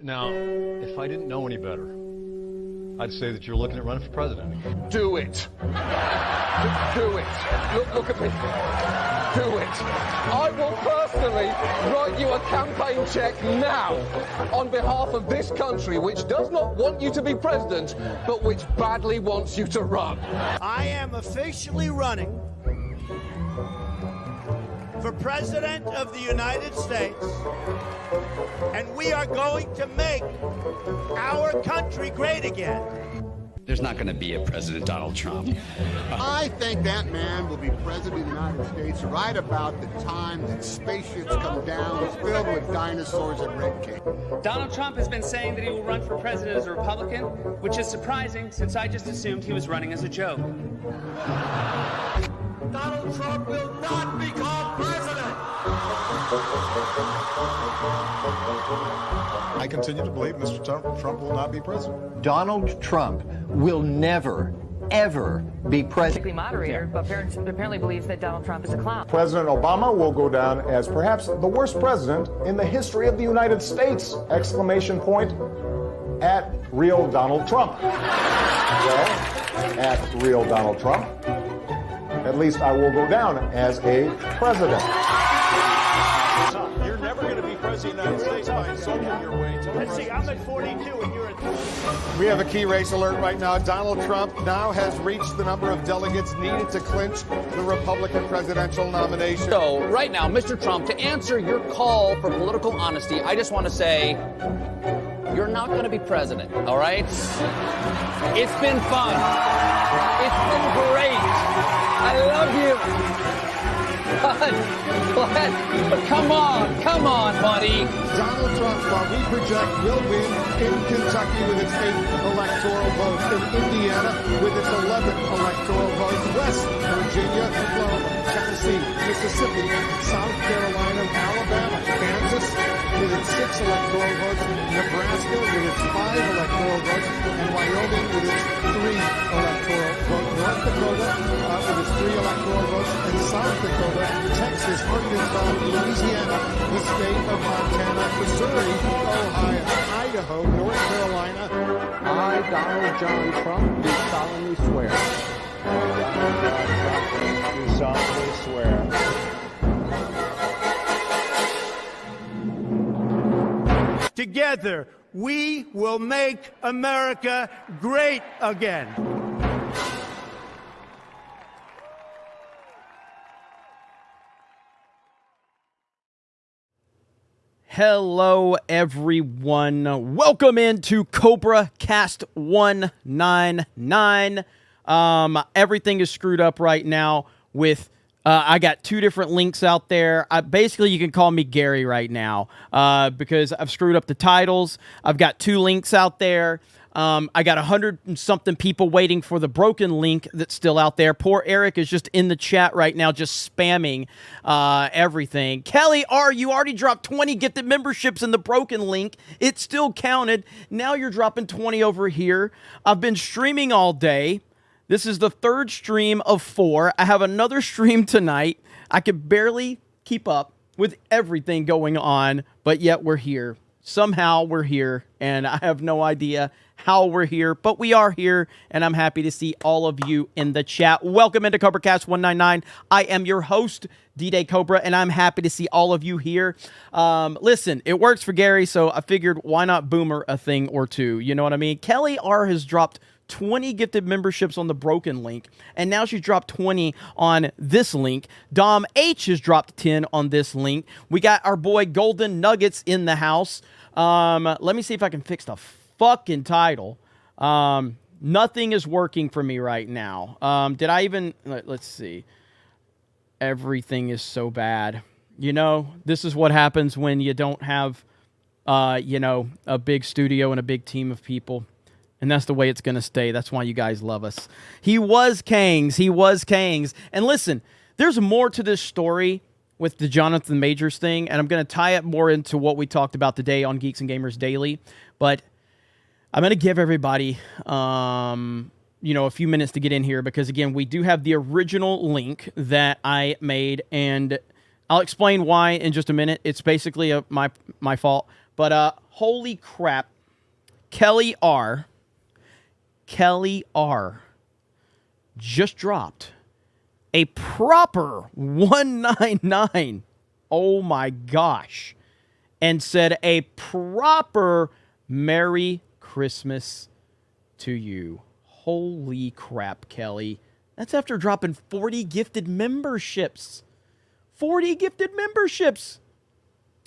Now, if I didn't know any better, I'd say that you're looking at running for president. Do it. Do it. Look at me. Do it. I will personally write you a campaign check now on behalf of this country, which does not want you to be president, but which badly wants you to run. I am officially running for President of the United States, and we are going to make our country great again. There's not going to be a President Donald Trump. I think that man will be president of the United States right about the time that spaceships come down filled with dinosaurs and red cake. Donald Trump has been saying that he will run for president as a Republican, which is surprising since I just assumed he was running as a joke. Donald Trump will not become president. I continue to believe Mr. Trump will not be president. Donald Trump will never, ever be president. Moderator, but apparently believes that Donald Trump is a clown. President Obama will go down as perhaps the worst president in the history of the United States! Exclamation point at real Donald Trump. Well, at real Donald Trump, at least I will go down as a president. You're never going to be president of the United States by insulting your way to Let's see, I'm at 42 and you're at 30. We have a key race alert right now. Donald Trump now has reached the number of delegates needed to clinch the Republican presidential nomination. So, right now, Mr. Trump, to answer your call for political honesty, I just want to say, you're not going to be president, all right? It's been fun. It's been great. I love you. But come on, buddy. Donald Trump, while we project, will win in Kentucky with its 8th electoral vote, in Indiana with its 11th electoral vote, West Virginia, Florida, Tennessee, Mississippi, South Carolina, Alabama, Kansas with its 6 electoral votes, Nebraska with its 5 electoral votes, and Wyoming with its 3 electoral votes, North Dakota with its 3 electoral votes, and South Dakota, Texas, Arkansas, Louisiana, the state of Montana, Missouri, Ohio, Idaho, North Carolina. I, Donald John Trump, do solemnly swear. Do solemnly swear. Together, we will make America great again. Hello, everyone. Welcome into CobraCast 199. Everything is screwed up right now with... I got 2 different links out there. Basically, you can call me Gary right now because I've screwed up the titles. I've got 2 links out there. I got 100 and something people waiting for the broken link that's still out there. Poor Eric is just in the chat right now, just spamming everything. Kelly R., you already dropped 20 gifted memberships in the broken link. It still counted. Now you're dropping 20 over here. I've been streaming all day. This is the 3rd stream of 4. I have another stream tonight. I could barely keep up with everything going on, but yet we're here. Somehow we're here, and I have no idea how we're here, but we are here, and I'm happy to see all of you in the chat. Welcome into CobraCast 199. I am your host, D-Day Cobra, and I'm happy to see all of you here. Listen, it works for Gary, so I figured why not boomer a thing or two, you know what I mean? Kelly R. has dropped 20 gifted memberships on the broken link, and now she's dropped 20 on this link. Dom H has dropped 10 on this link. We got our boy Golden Nuggets in the house. Let me see if I can fix the fucking title. Nothing is working for me right now. Did I even... Let's see. Everything is so bad. You know, this is what happens when you don't have, you know, a big studio and a big team of people. And that's the way it's going to stay. That's why you guys love us. He was Kangs. He was Kangs. And listen, there's more to this story with the Johnathan Majors thing, and I'm going to tie it more into what we talked about today on Geeks and Gamers Daily. But I'm going to give everybody, you know, a few minutes to get in here because, again, we do have the original link that I made, and I'll explain why in just a minute. It's basically my fault. But holy crap, Kelly R. just dropped a proper 199. Oh my gosh. And said a proper Merry Christmas to you. Holy crap, Kelly. That's after dropping 40 gifted memberships. 40 gifted memberships.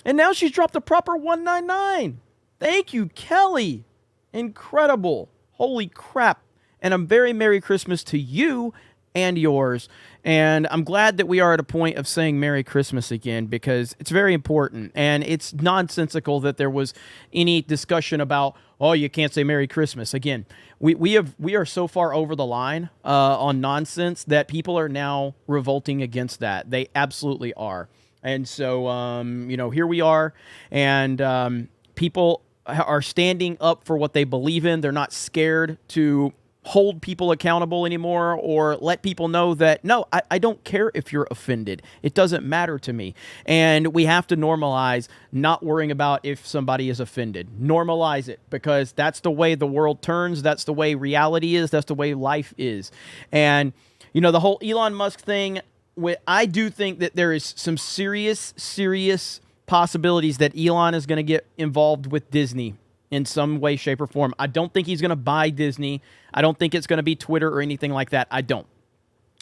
And now she's dropped a proper 199. Thank you, Kelly. Incredible. Holy crap. And a very Merry Christmas to you and yours. And I'm glad that we are at a point of saying Merry Christmas again, because it's very important. And it's nonsensical that there was any discussion about, oh, you can't say Merry Christmas. Again, we are so far over the line on nonsense that people are now revolting against that. They absolutely are. And so, here we are. And people are standing up for what they believe in. They're not scared to hold people accountable anymore or let people know that, no, I don't care if you're offended. It doesn't matter to me. And we have to normalize not worrying about if somebody is offended. Normalize it, because that's the way the world turns. That's the way reality is. That's the way life is. And, the whole Elon Musk thing, I do think that there is some serious possibilities that Elon is going to get involved with Disney in some way, shape, or form. I don't think he's going to buy Disney. I don't think it's going to be Twitter or anything like that. I don't.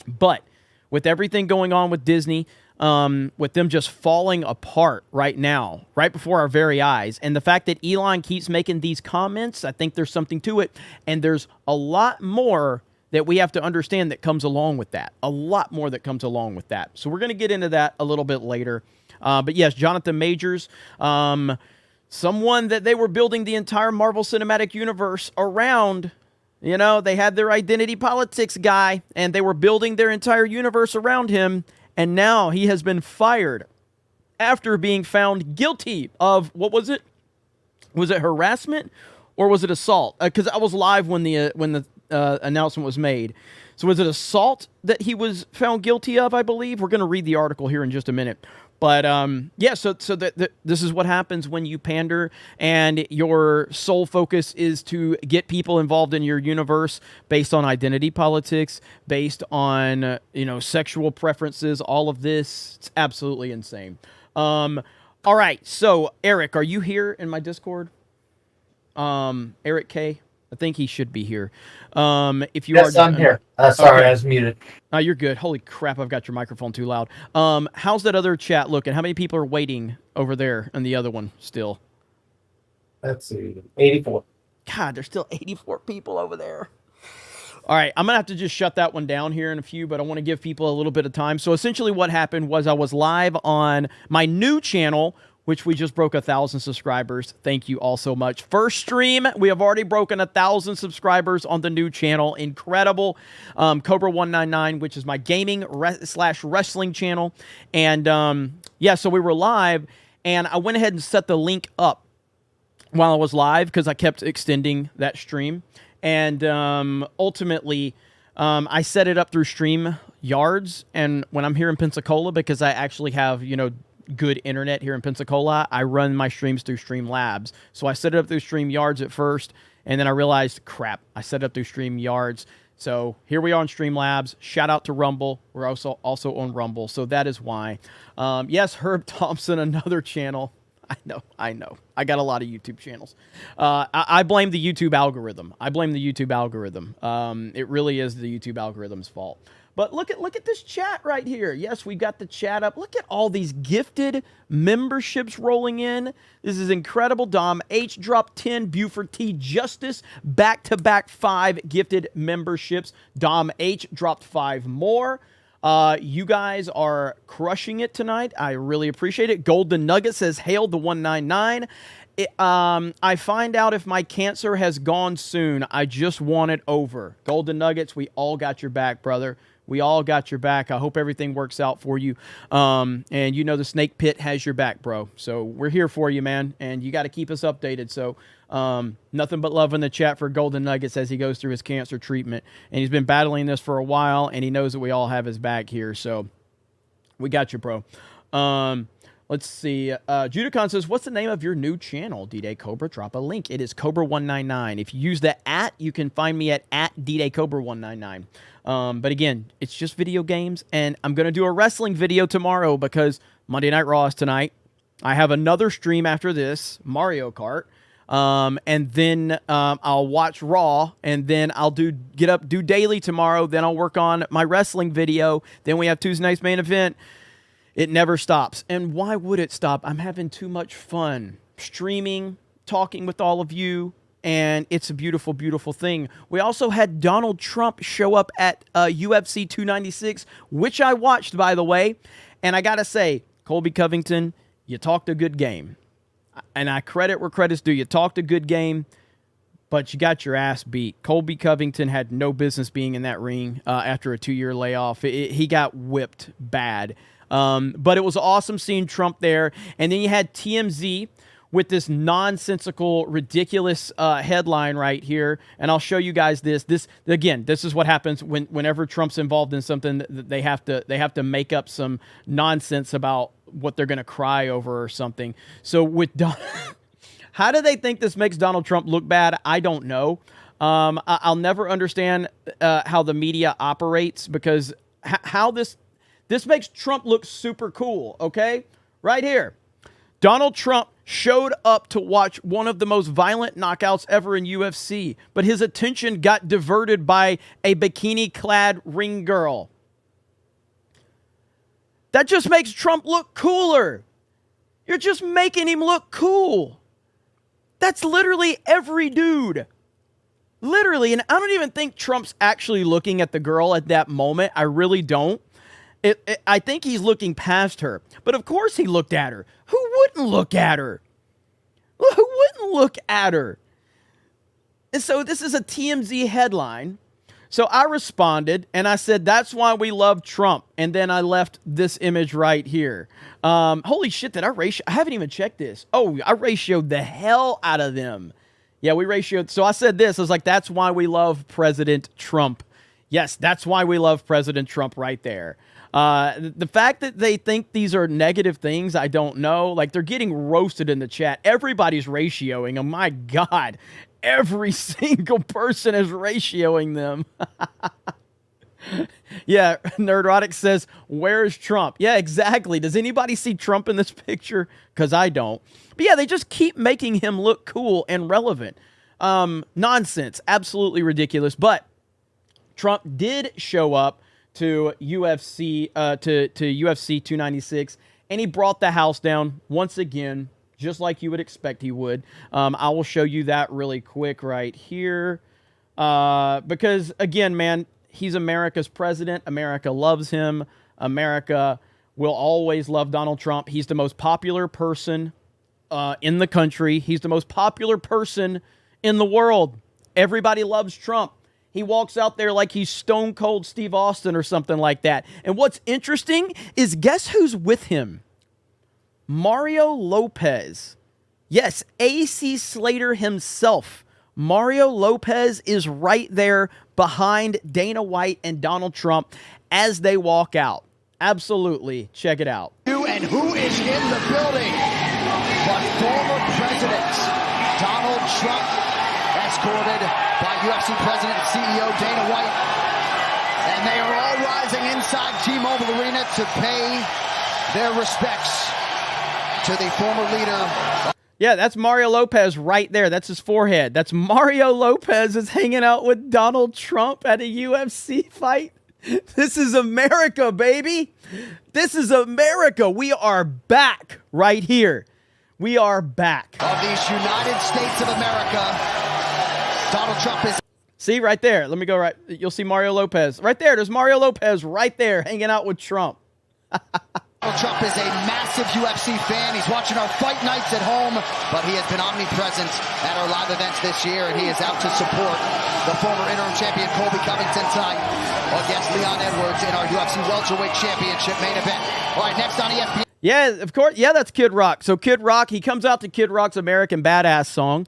But with everything going on with Disney, with them just falling apart right now, right before our very eyes, and the fact that Elon keeps making these comments, I think there's something to it. And there's a lot more that we have to understand that comes along with that. A lot more that comes along with that. So we're going to get into that a little bit later. But yes, Johnathan Majors, someone that they were building the entire Marvel Cinematic Universe around. They had their identity politics guy, and they were building their entire universe around him, and now he has been fired after being found guilty of, what was it? Was it harassment or was it assault? Because I was live when the announcement was made. So was it assault that he was found guilty of, I believe? We're going to read the article here in just a minute. But, so this is what happens when you pander and your sole focus is to get people involved in your universe based on identity politics, based on, sexual preferences, all of this. It's absolutely insane. All right, so, Eric, are you here in my Discord? Eric K? I think he should be here. If you yes, I'm here. Sorry, okay. I was muted. Oh, you're good. Holy crap, I've got your microphone too loud. How's that other chat looking? How many people are waiting over there on the other one still? Let's see. 84. God, there's still 84 people over there. All right, I'm going to have to just shut that one down here in a few, but I want to give people a little bit of time. So essentially what happened was I was live on my new channel, which we just broke 1,000 subscribers. Thank you all so much. First stream, we have already broken 1,000 subscribers on the new channel. Incredible. Cobra 199, which is my gaming / wrestling channel. And so we were live, and I went ahead and set the link up while I was live because I kept extending that stream. And ultimately, I set it up through StreamYards. And when I'm here in Pensacola, because I actually have, good internet here in Pensacola, I run my streams through Streamlabs. So I set it up through StreamYards at first, and then I realized, crap, I set it up through StreamYards. So here we are on Streamlabs. Shout out to Rumble. We're also on Rumble, so that is why. Yes, Herb Thompson, another channel. I know. I got a lot of YouTube channels. I blame the YouTube algorithm. It really is the YouTube algorithm's fault. But look at this chat right here. Yes, we've got the chat up. Look at all these gifted memberships rolling in. This is incredible. Dom H dropped 10. Buford T Justice back-to-back 5 gifted memberships. Dom H dropped 5 more. You guys are crushing it tonight. I really appreciate it. Golden Nugget says, hail the 199. I find out if my cancer has gone soon. I just want it over. Golden Nuggets, we all got your back, brother. We all got your back. I hope everything works out for you. And the Snake Pit has your back, bro. So we're here for you, man. And you got to keep us updated. So nothing but love in the chat for Golden Nuggets as he goes through his cancer treatment. And he's been battling this for a while, and he knows that we all have his back here. So we got you, bro. Let's see. Johnathan says, what's the name of your new channel, D-Day Cobra? Drop a link. It is Cobra199. If you use the @ you can find me at D-Day Cobra199. But again, it's just video games, and I'm going to do a wrestling video tomorrow because Monday Night Raw is tonight. I have another stream after this, Mario Kart. And then I'll watch Raw, and then I'll do daily tomorrow. Then I'll work on my wrestling video. Then we have Tuesday night's main event. It never stops. And why would it stop? I'm having too much fun streaming, talking with all of you, and it's a beautiful, beautiful thing. We also had Donald Trump show up at UFC 296, which I watched, by the way. And I got to say, Colby Covington, you talked a good game. And I credit where credit's due. You talked a good game, but you got your ass beat. Colby Covington had no business being in that ring after a 2-year layoff. He got whipped bad. But it was awesome seeing Trump there. And then you had TMZ with this nonsensical, ridiculous headline right here. And I'll show you guys this. This is what happens whenever Trump's involved in something. They have to make up some nonsense about what they're going to cry over or something. So with how do they think this makes Donald Trump look bad? I don't know. I'll never understand how the media operates, because how this makes Trump look super cool, okay? Right here. Donald Trump showed up to watch one of the most violent knockouts ever in UFC, but his attention got diverted by a bikini-clad ring girl. That just makes Trump look cooler. You're just making him look cool. That's literally every dude. Literally, and I don't even think Trump's actually looking at the girl at that moment. I really don't. I think he's looking past her. But of course he looked at her. Who wouldn't look at her? Who wouldn't look at her? And so this is a TMZ headline. So I responded, and I said, that's why we love Trump. And then I left this image right here. Holy shit, did I ratio? I haven't even checked this. Oh, I ratioed the hell out of them. Yeah, we ratioed. So I said this. I was like, that's why we love President Trump. Yes, that's why we love President Trump right there. The fact that they think these are negative things, I don't know. Like, they're getting roasted in the chat. Everybody's ratioing. Oh, my God. Every single person is ratioing them. Yeah, Nerdrotic says, where's Trump? Yeah, exactly. Does anybody see Trump in this picture? Because I don't. But yeah, they just keep making him look cool and relevant. Nonsense. Absolutely ridiculous. But Trump did show up to UFC to UFC 296, and he brought the house down once again, just like you would expect he would. I will show you that really quick right here, because again, man, he's America's president. America loves him. America will always love Donald Trump. He's the most popular person in the country. He's the most popular person in the world. Everybody loves Trump. He walks out there like he's Stone Cold Steve Austin or something like that. And what's interesting is, guess who's with him? Mario Lopez. Yes, AC Slater himself. Mario Lopez is right there behind Dana White and Donald Trump as they walk out. Absolutely. Check it out. And who is in the building but former President Donald Trump, escorted by UFC President and CEO Dana White. And they are all rising inside T-Mobile Arena to pay their respects to the former leader. Yeah, that's Mario Lopez right there. That's his forehead. That's Mario Lopez is hanging out with Donald Trump at a UFC fight. This is America, baby. This is America. We are back right here. We are back. Of these United States of America, Donald Trump is... See, right there. Let me go right. You'll see Mario Lopez. Right there. There's Mario Lopez right there hanging out with Trump. Donald Trump is a massive UFC fan. He's watching our fight nights at home, but he has been omnipresent at our live events this year, and he is out to support the former interim champion Colby Covington tonight against Leon Edwards in our UFC Welterweight Championship main event. All right, next on ESPN. Yeah, of course. Yeah, that's Kid Rock. So Kid Rock, he comes out to Kid Rock's American Badass song.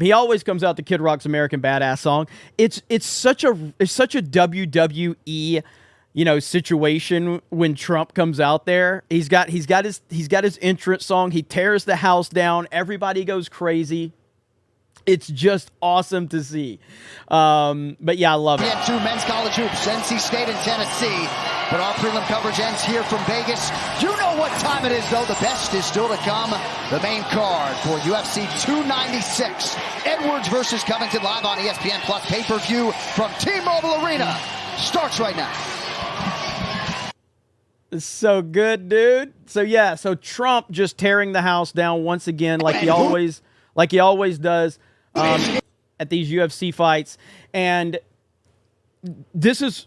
He always comes out to Kid Rock's American Badass song. It's such a WWE situation when Trump comes out there. He's got his entrance song. He tears the house down. Everybody goes crazy. It's just awesome to see. But yeah, I love it. We had 2 men's college hoops, NC State and Tennessee. But our prelim coverage ends here from Vegas. You know what time it is, though. The best is still to come. The main card for UFC 296. Edwards versus Covington, live on ESPN Plus pay-per-view from T-Mobile Arena. Starts right now. It's so good, dude. So Trump just tearing the house down once again, like he always does at these UFC fights. And this is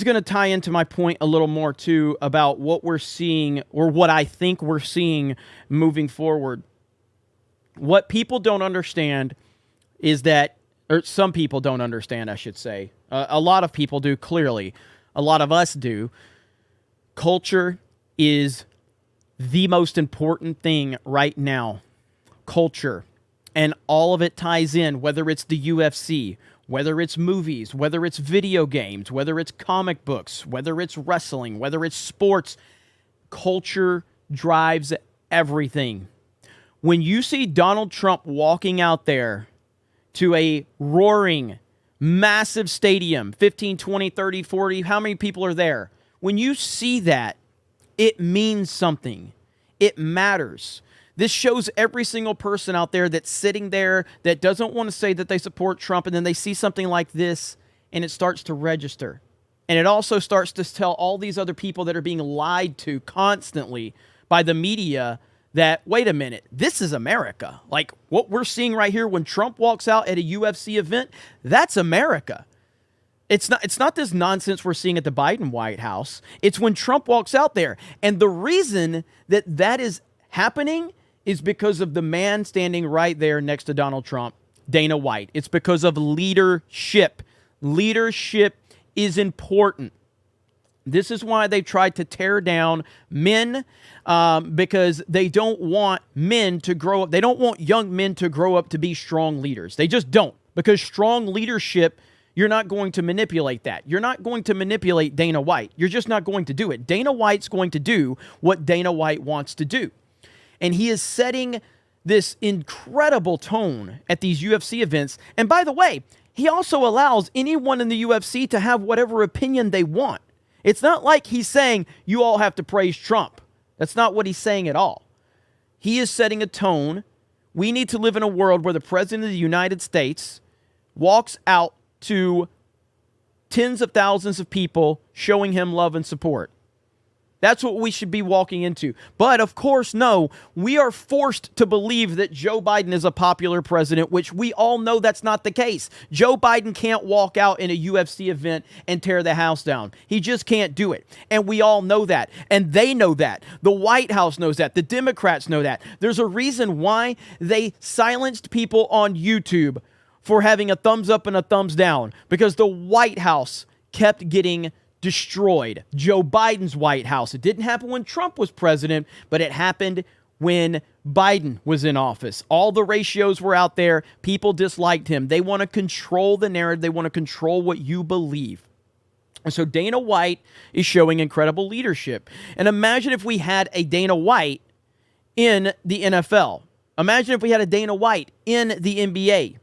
going to tie into my point a little more too about what we're seeing, or what I think we're seeing moving forward. What people don't understand is that, or some people don't understand, I should say. A lot of people do, clearly. A lot of us do. Culture is the most important thing right now. Culture. And all of it ties in, whether it's the UFC, whether it's movies, whether it's video games, whether it's comic books, whether it's wrestling, whether it's sports. Culture drives everything. When you see Donald Trump walking out there to a roaring, massive stadium, 15, 20, 30, 40, how many people are there? When you see that, it means something. It matters. This shows every single person out there that's sitting there that doesn't want to say that they support Trump, and then they see something like this, and it starts to register. And it also starts to tell all these other people that are being lied to constantly by the media that, wait a minute, this is America. Like, what we're seeing right here when Trump walks out at a UFC event, that's America. It's not this nonsense we're seeing at the Biden White House. It's when Trump walks out there. And the reason that is happening is because of the man standing right there next to Donald Trump, Dana White. It's because of leadership. Leadership is important. This is why they tried to tear down men, because they don't want men to grow up. They don't want young men to grow up to be strong leaders. They just don't. Because strong leadership, you're not going to manipulate that. You're not going to manipulate Dana White. You're just not going to do it. Dana White's going to do what Dana White wants to do. And he is setting this incredible tone at these UFC events. And by the way, he also allows anyone in the UFC to have whatever opinion they want. It's not like he's saying, you all have to praise Trump. That's not what he's saying at all. He is setting a tone. We need to live in a world where the President of the United States walks out to tens of thousands of people showing him love and support. That's what we should be walking into. But of course, no, we are forced to believe that Joe Biden is a popular president, which we all know that's not the case. Joe Biden can't walk out in a UFC event and tear the house down. He just can't do it. And we all know that. And they know that. The White House knows that. The Democrats know that. There's a reason why they silenced people on YouTube for having a thumbs up and a thumbs down, because the White House kept getting destroyed. Joe Biden's White House. It didn't happen when Trump was president, but it happened when Biden was in office. All the ratios were out there. People disliked him. They want to control the narrative. They want to control what you believe. And so Dana White is showing incredible leadership. And imagine if we had a Dana White in the NFL. Imagine if we had a Dana White in the NBA.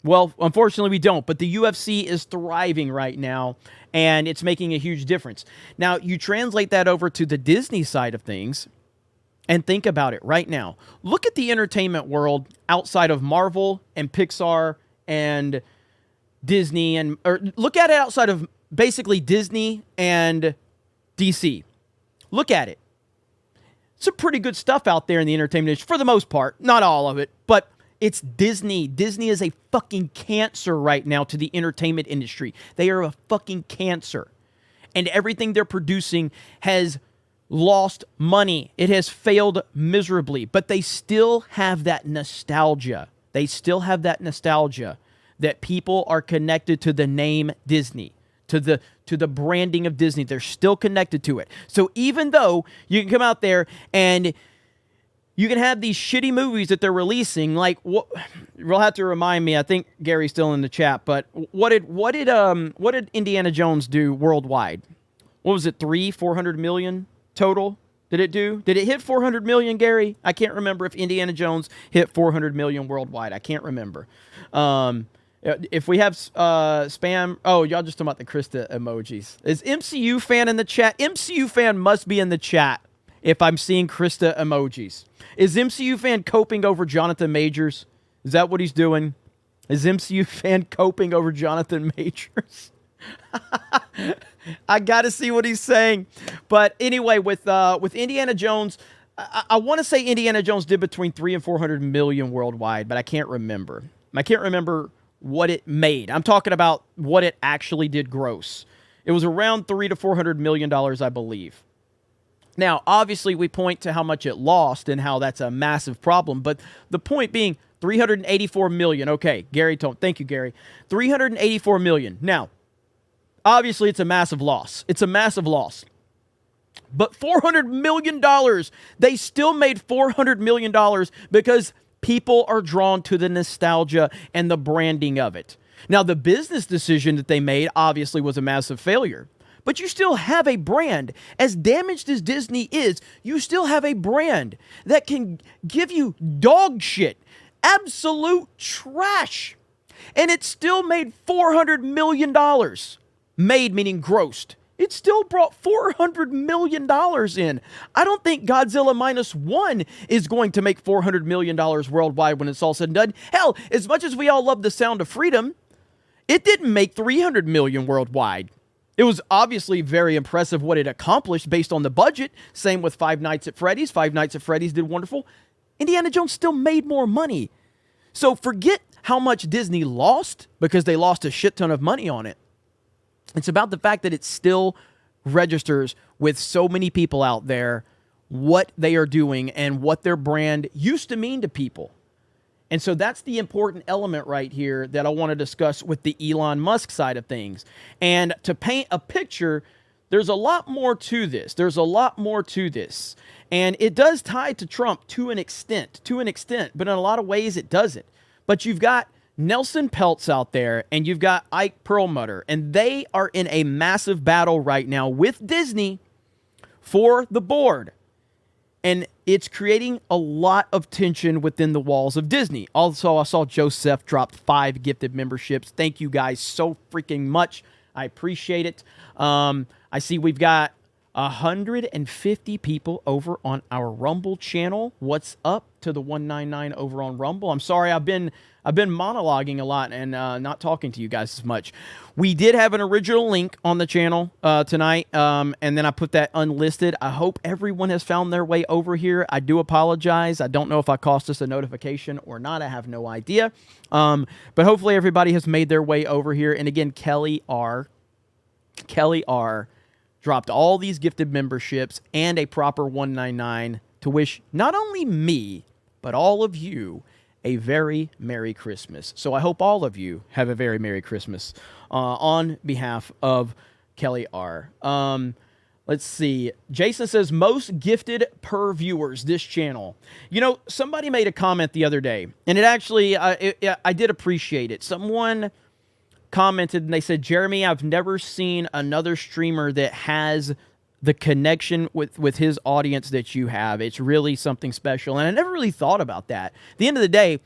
Well, unfortunately, we don't. But the UFC is thriving right now, and it's making a huge difference. Now, you translate that over to the Disney side of things, and think about it right now. Look at the entertainment world outside of Marvel and Pixar and Disney, or look at it outside of basically Disney and DC. Look at it. Some pretty good stuff out there in the entertainment industry, for the most part. Not all of it, but it's Disney. Disney is a fucking cancer right now to the entertainment industry. They are a fucking cancer. And everything they're producing has lost money. It has failed miserably. But they still have that nostalgia. They still have that nostalgia that people are connected to the name Disney, to the branding of Disney. They're still connected to it. So even though you can come out there and you can have these shitty movies that they're releasing, like what you'll have to remind me. I think Gary's still in the chat, but what did Indiana Jones do worldwide? what was it, 400 million total? Did it do? Did it hit 400 million, Gary? I can't remember if Indiana Jones hit 400 million worldwide. I can't remember. If we have spam, oh, y'all just talking about the Krista emojis. Is MCU fan in the chat? MCU fan must be in the chat if I'm seeing Krista emojis. Is MCU fan coping over Jonathan Majors? Is that what he's doing? Is MCU fan coping over Jonathan Majors? I got to see what he's saying. But anyway, with Indiana Jones, I want to say Indiana Jones did between 300 and 400 million worldwide, but I can't remember. I can't remember what it made. I'm talking about what it actually did gross. It was around 300 to 400 million dollars, I believe. Now, obviously, we point to how much it lost and how that's a massive problem. But the point being, 384 million. Okay, Gary told. Thank you, Gary. 384 million. Now, obviously, it's a massive loss. It's a massive loss. But $400 million, they still made $400 million because people are drawn to the nostalgia and the branding of it. Now, the business decision that they made obviously was a massive failure. But you still have a brand. As damaged as Disney is, you still have a brand that can give you dog shit, absolute trash. And it still made $400 million. Made meaning grossed. It still brought $400 million in. I don't think Godzilla Minus One is going to make $400 million worldwide when it's all said and done. Hell, as much as we all love The Sound of Freedom, it didn't make $300 million worldwide. It was obviously very impressive what it accomplished based on the budget. Same with Five Nights at Freddy's. Five Nights at Freddy's did wonderful. Indiana Jones still made more money. So forget how much Disney lost because they lost a shit ton of money on it. It's about the fact that it still registers with so many people out there what they are doing and what their brand used to mean to people. And so that's the important element right here that I want to discuss with the Elon Musk side of things. And to paint a picture, there's a lot more to this. There's a lot more to this. And it does tie to Trump to an extent, but in a lot of ways it doesn't. But you've got Nelson Peltz out there, and you've got Ike Perlmutter, and they are in a massive battle right now with Disney for the board. And it's creating a lot of tension within the walls of Disney. Also, I saw Joseph drop 5 gifted memberships. Thank you guys so freaking much. I appreciate it. I see we've got 150 people over on our Rumble channel. What's up to the 199 over on Rumble? I'm sorry, I've been monologuing a lot and not talking to you guys as much. We did have an original link on the channel tonight, and then I put that unlisted. I hope everyone has found their way over here. I do apologize. I don't know if I cost us a notification or not. I have no idea. But hopefully everybody has made their way over here. And again, Kelly R. dropped all these gifted memberships and a proper 199 to wish not only me, but all of you a very Merry Christmas. So I hope all of you have a very Merry Christmas on behalf of Kelly R. Let's see. Jason says, most gifted per viewers, this channel. You know, somebody made a comment the other day, and it actually, I did appreciate it. Someone commented, and they said, Jeremy, I've never seen another streamer that has the connection with his audience that you have. It's really something special. And I never really thought about that. At the end of the day,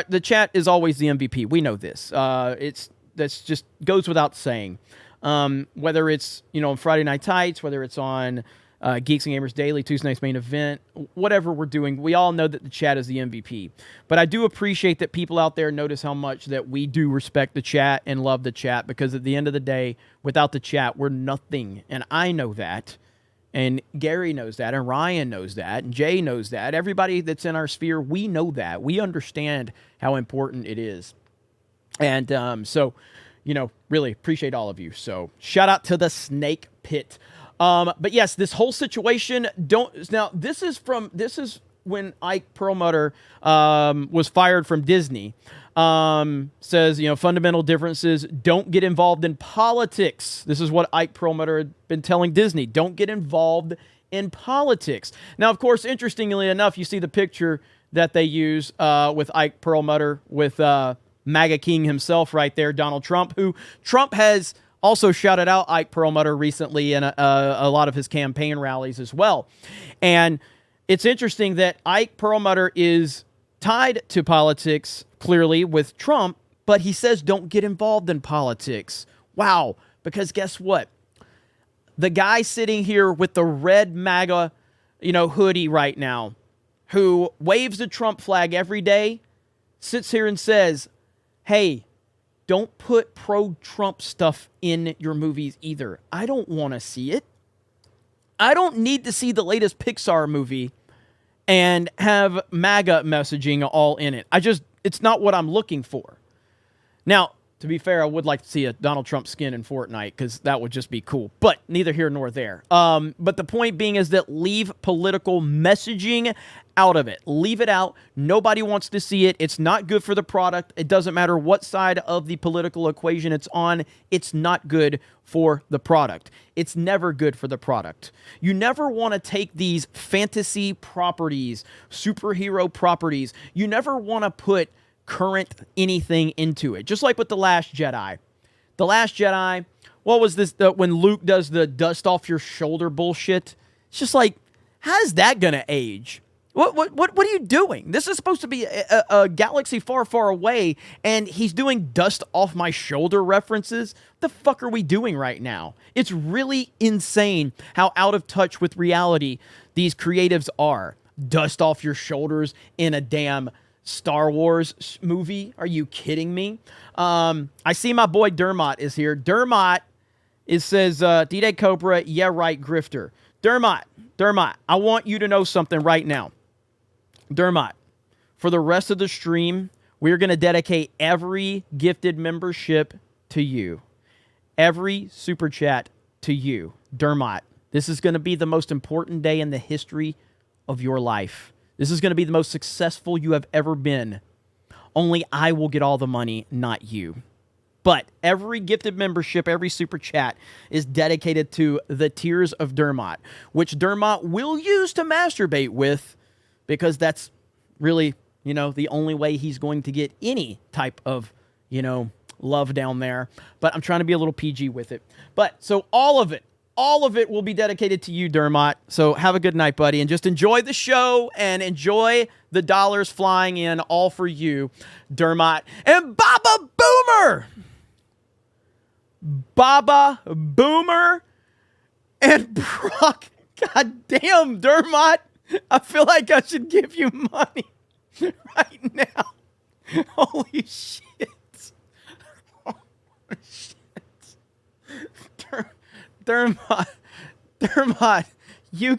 the chat is always the MVP. We know this. That's just goes without saying. Whether it's, on Friday Night Tights, whether it's on Geeks and Gamers Daily, Tuesday Night's Main Event, whatever we're doing, we all know that the chat is the MVP. But I do appreciate that people out there notice how much that we do respect the chat and love the chat, because at the end of the day, without the chat, we're nothing. And I know that. And Gary knows that. And Ryan knows that. And Jay knows that. Everybody that's in our sphere, we know that. We understand how important it is. And so, really appreciate all of you. So shout out to the Snake Pit. But yes, this whole situation, this is when Ike Perlmutter was fired from Disney. Says, fundamental differences, don't get involved in politics. This is what Ike Perlmutter had been telling Disney. Don't get involved in politics. Now, of course, interestingly enough, you see the picture that they use with Ike Perlmutter with MAGA King himself right there, Donald Trump, who Trump has Also shouted out Ike Perlmutter recently in a lot of his campaign rallies as well. And it's interesting that Ike Perlmutter is tied to politics, clearly, with Trump, but he says don't get involved in politics. Wow. Because guess what? The guy sitting here with the red MAGA, hoodie right now, who waves the Trump flag every day, sits here and says, hey, don't put pro-Trump stuff in your movies either. I don't want to see it. I don't need to see the latest Pixar movie and have MAGA messaging all in it. It's not what I'm looking for. Now, to be fair, I would like to see a Donald Trump skin in Fortnite because that would just be cool. But neither here nor there. But the point being is that leave political messaging out of it. Leave it out. Nobody wants to see it. It's not good for the product. It doesn't matter what side of the political equation it's on. It's not good for the product. It's never good for the product. You never want to take these fantasy properties, superhero properties. You never want to put current anything into it. Just like with The Last Jedi. The Last Jedi, what was this, when Luke does the dust off your shoulder bullshit? It's just like, how's that going to age? What are you doing? This is supposed to be a galaxy far, far away, and he's doing dust off my shoulder references. What the fuck are we doing right now? It's really insane how out of touch with reality these creatives are. Dust off your shoulders in a damn Star Wars movie? Are you kidding me? I see my boy Dermot is here. Dermot says, D-Day Cobra, yeah, right, grifter. Dermot, I want you to know something right now. Dermot, for the rest of the stream, we're going to dedicate every gifted membership to you. Every super chat to you. Dermot, this is going to be the most important day in the history of your life. This is going to be the most successful you have ever been. Only I will get all the money, not you. But every gifted membership, every super chat is dedicated to the tears of Dermot, which Dermot will use to masturbate with, because that's really, the only way he's going to get any type of, love down there. But I'm trying to be a little PG with it. But so all of it will be dedicated to you, Dermot. So have a good night, buddy, and just enjoy the show and enjoy the dollars flying in, all for you, Dermot. And Baba Boomer and Brock. God damn, Dermot. I feel like I should give you money right now. Holy shit. Holy shit. Dermot, you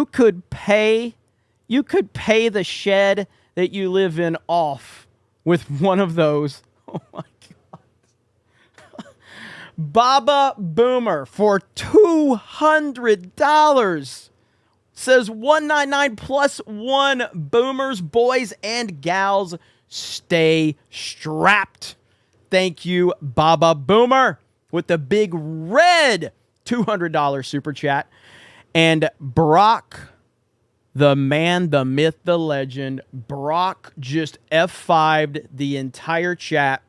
could pay the shed that you live in off with one of those. Oh my God. Baba Boomer for $200 says 199 plus one. Boomers, boys and gals, stay strapped. Thank you, Baba Boomer, with the big red $200 super chat. And Brock, the man, the myth, the legend, Brock just F5'd the entire chat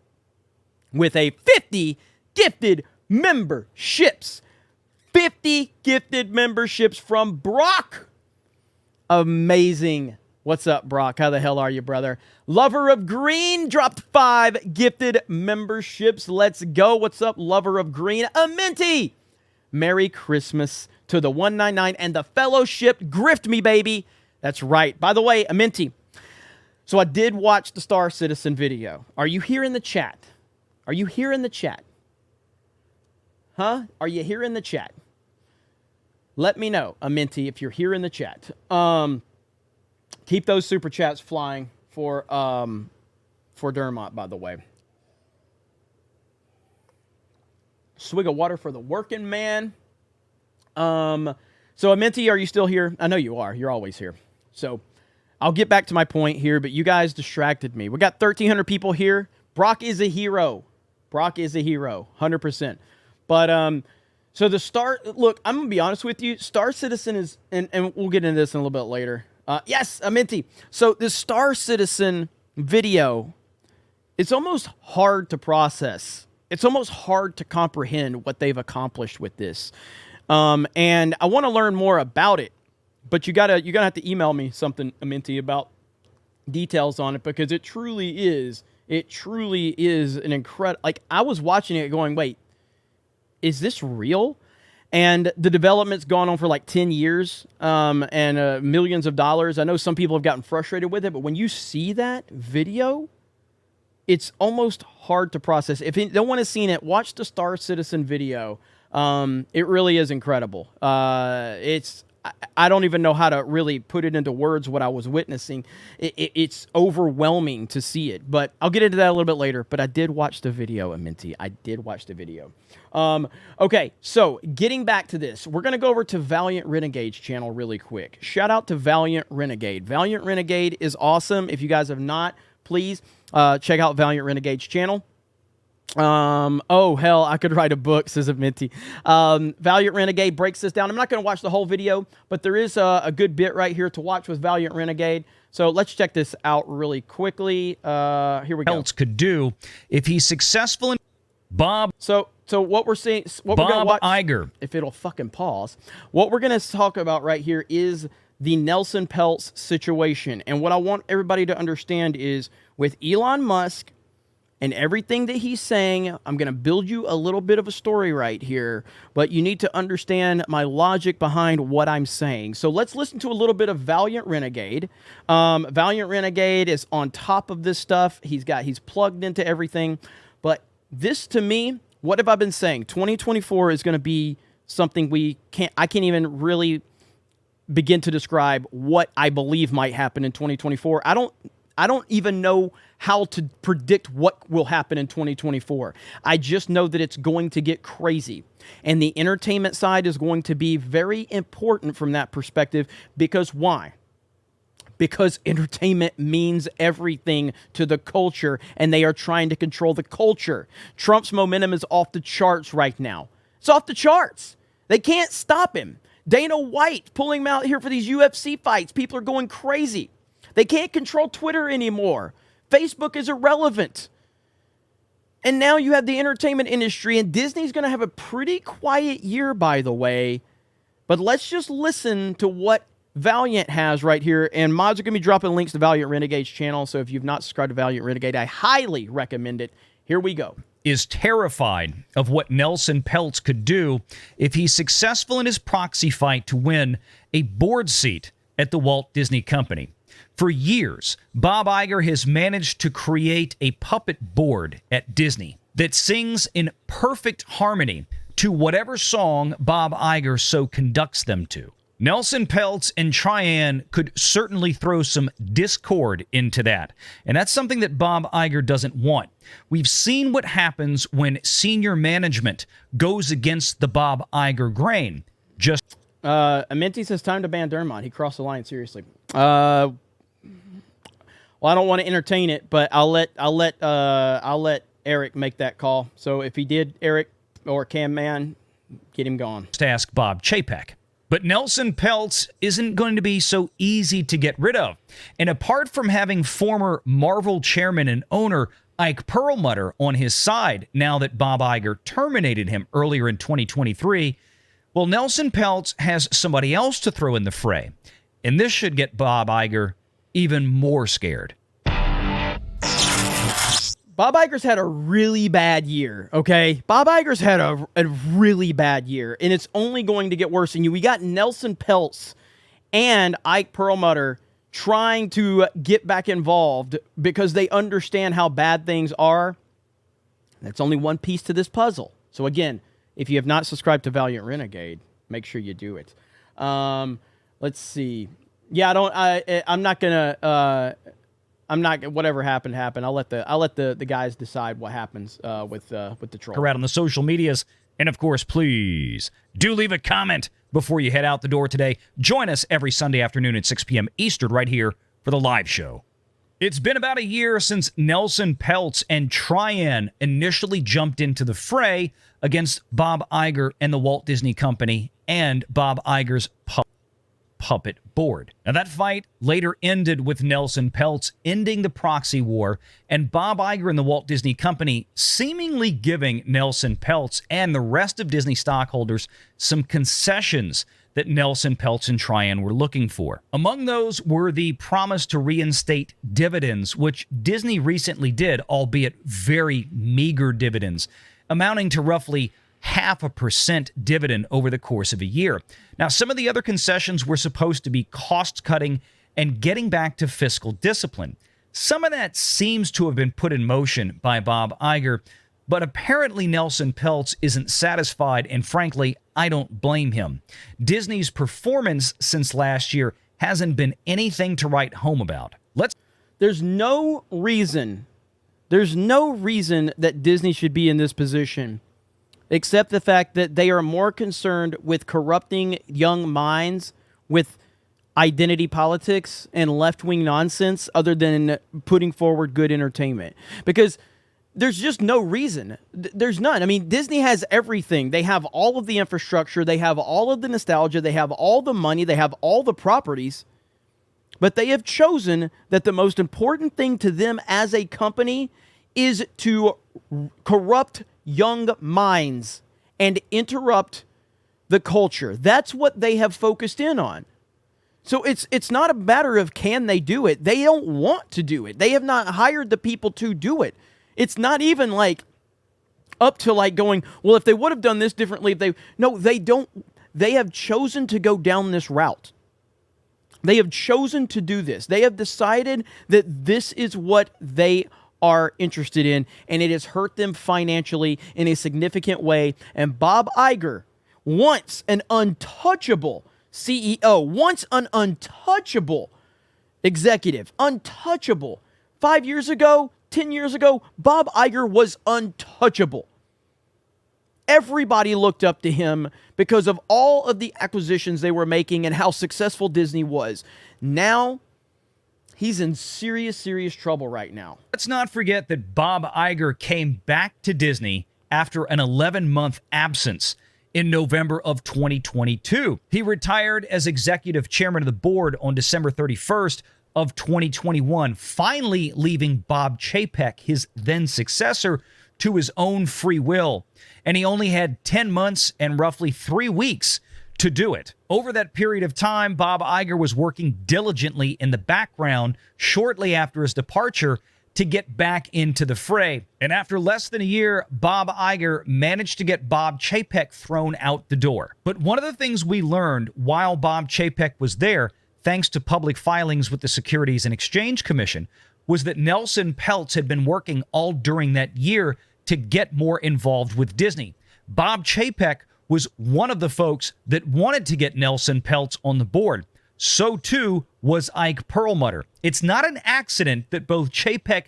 with a 50 gifted memberships. 50 gifted memberships from Brock. Amazing. What's up, Brock? How the hell are you, brother? Lover of Green dropped 5 gifted memberships. Let's go. What's up, Lover of Green? A Minty. Merry Christmas to the 199 and the Fellowship. Grift me, baby. That's right. By the way, a Minty. So I did watch the Star Citizen video. Are you here in the chat? Are you here in the chat? Huh? Are you here in the chat? Let me know, a Minty, if you're here in the chat. Keep those super chats flying for Dermot, by the way. Swig of water for the working man. So, Minty, are you still here? I know you are. You're always here. So, I'll get back to my point here, but you guys distracted me. We got 1,300 people here. Brock is a hero. Brock is a hero, 100%. But, so look, I'm going to be honest with you. Star Citizen is, and we'll get into this in a little bit later. Yes, Minty. So the Star Citizen video, it's almost hard to process it's almost hard to comprehend what they've accomplished with this. And I want to learn more about it, but you're gonna have to email me something, Aminti, about details on it, because it truly is an incredible, like, I was watching it going, wait, is this real? And the development's gone on for like 10 years and millions of dollars. I know some people have gotten frustrated with it, but when you see that video, it's almost hard to process. If you don't want to see it, watch the Star Citizen video. It really is incredible. I don't even know how to really put it into words what I was witnessing. It's overwhelming to see it, but I'll get into that a little bit later. But I did watch the video, Aminti. I did watch the video. Okay, so getting back to this, we're going to go over to Valiant Renegade's channel really quick. Shout out to Valiant Renegade. Valiant Renegade is awesome. If you guys have not, please check out Valiant Renegade's channel. Oh, hell, I could write a book, says Minty. Valiant Renegade breaks this down. I'm not going to watch the whole video, but there is a good bit right here to watch with Valiant Renegade. So let's check this out really quickly. Here we go. Else could do if he's successful in Bob. So what we're seeing, what Bob we're going to watch, Iger. If it'll fucking pause, what we're going to talk about right here is the Nelson Peltz situation. And what I want everybody to understand is with Elon Musk and everything that he's saying, I'm going to build you a little bit of a story right here, but you need to understand my logic behind what I'm saying. So let's listen to a little bit of Valiant Renegade. Valiant Renegade is on top of this stuff. He's plugged into everything. But this, to me, what have I been saying? 2024 is going to be something I can't even really begin to describe what I believe might happen in 2024. I don't even know how to predict what will happen in 2024. I just know that it's going to get crazy. And the entertainment side is going to be very important from that perspective. Because why? Because entertainment means everything to the culture, and they are trying to control the culture. Trump's momentum is off the charts right now. It's off the charts. They can't stop him. Dana White pulling him out here for these UFC fights. People are going crazy. They can't control Twitter anymore. Facebook is irrelevant. And now you have the entertainment industry, and Disney's going to have a pretty quiet year, by the way. But let's just listen to what Valiant has right here. And mods are going to be dropping links to Valiant Renegade's channel. So if you've not subscribed to Valiant Renegade, I highly recommend it. Here we go. Is terrified of what Nelson Peltz could do if he's successful in his proxy fight to win a board seat at the Walt Disney Company. For years, Bob Iger has managed to create a puppet board at Disney that sings in perfect harmony to whatever song Bob Iger so conducts them to. Nelson Peltz and Cheyenne could certainly throw some discord into that, and that's something that Bob Iger doesn't want. We've seen what happens when senior management goes against the Bob Iger grain. Aminti says time to ban Dermot. He crossed the line, seriously. Well, I don't want to entertain it, but I'll let Eric make that call. So if he did, Eric or Cam Man, get him gone. To ask Bob Chapek. But Nelson Peltz isn't going to be so easy to get rid of. And apart from having former Marvel chairman and owner Ike Perlmutter on his side now that Bob Iger terminated him earlier in 2023, well, Nelson Peltz has somebody else to throw in the fray. And this should get Bob Iger even more scared. Bob Iger's had a really bad year, okay? Bob Iger's had a really bad year, and it's only going to get worse. And we got Nelson Peltz and Ike Perlmutter trying to get back involved because they understand how bad things are. That's only one piece to this puzzle. So again, if you have not subscribed to Valiant Renegade, make sure you do it. Let's see. Yeah, whatever happened. I'll let the guys decide what happens with the troll. Out on the social medias. And of course, please do leave a comment before you head out the door today. Join us every Sunday afternoon at 6 p.m. Eastern right here for the live show. It's been about a year since Nelson Peltz and Cheyenne initially jumped into the fray against Bob Iger and the Walt Disney Company and Bob Iger's puppet board. Now, that fight later ended with Nelson Peltz ending the proxy war and Bob Iger and the Walt Disney Company seemingly giving Nelson Peltz and the rest of Disney stockholders some concessions that Nelson Peltz and Tryon were looking for. Among those were the promise to reinstate dividends, which Disney recently did, albeit very meager dividends, amounting to roughly 0.5% dividend over the course of a year. Now, some of the other concessions were supposed to be cost-cutting and getting back to fiscal discipline. Some of that seems to have been put in motion by Bob Iger, but apparently Nelson Peltz isn't satisfied, and frankly, I don't blame him. Disney's performance since last year hasn't been anything to write home about. There's no reason that Disney should be in this position, except the fact that they are more concerned with corrupting young minds with identity politics and left-wing nonsense other than putting forward good entertainment. Because there's just no reason. There's none. I mean, Disney has everything. They have all of the infrastructure. They have all of the nostalgia. They have all the money. They have all the properties. But they have chosen that the most important thing to them as a company is to corrupt young minds and interrupt the culture. That's what they have focused in on. So it's not a matter of can they do it. They don't want to do it. They have not hired the people to do it. It's not even like up to like going, well, if they would have done this differently, they don't. They have chosen to go down this route. They have chosen to do this. They have decided that this is what they are interested in, and it has hurt them financially in a significant way. And Bob Iger, once an untouchable CEO, once an untouchable executive, untouchable. 5 years ago, 10 years ago, Bob Iger was untouchable. Everybody looked up to him because of all of the acquisitions they were making and how successful Disney was. Now, he's in serious, serious trouble right now. Let's not forget that Bob Iger came back to Disney after an 11-month absence in November of 2022. He retired as executive chairman of the board on December 31st of 2021, finally leaving Bob Chapek, his then successor, to his own free will. And he only had 10 months and roughly 3 weeks to do it. Over that period of time, Bob Iger was working diligently in the background shortly after his departure to get back into the fray. And after less than a year, Bob Iger managed to get Bob Chapek thrown out the door. But one of the things we learned while Bob Chapek was there, thanks to public filings with the Securities and Exchange Commission, was that Nelson Peltz had been working all during that year to get more involved with Disney. Bob Chapek was one of the folks that wanted to get Nelson Peltz on the board. So too was Ike Perlmutter. It's not an accident that both Chapek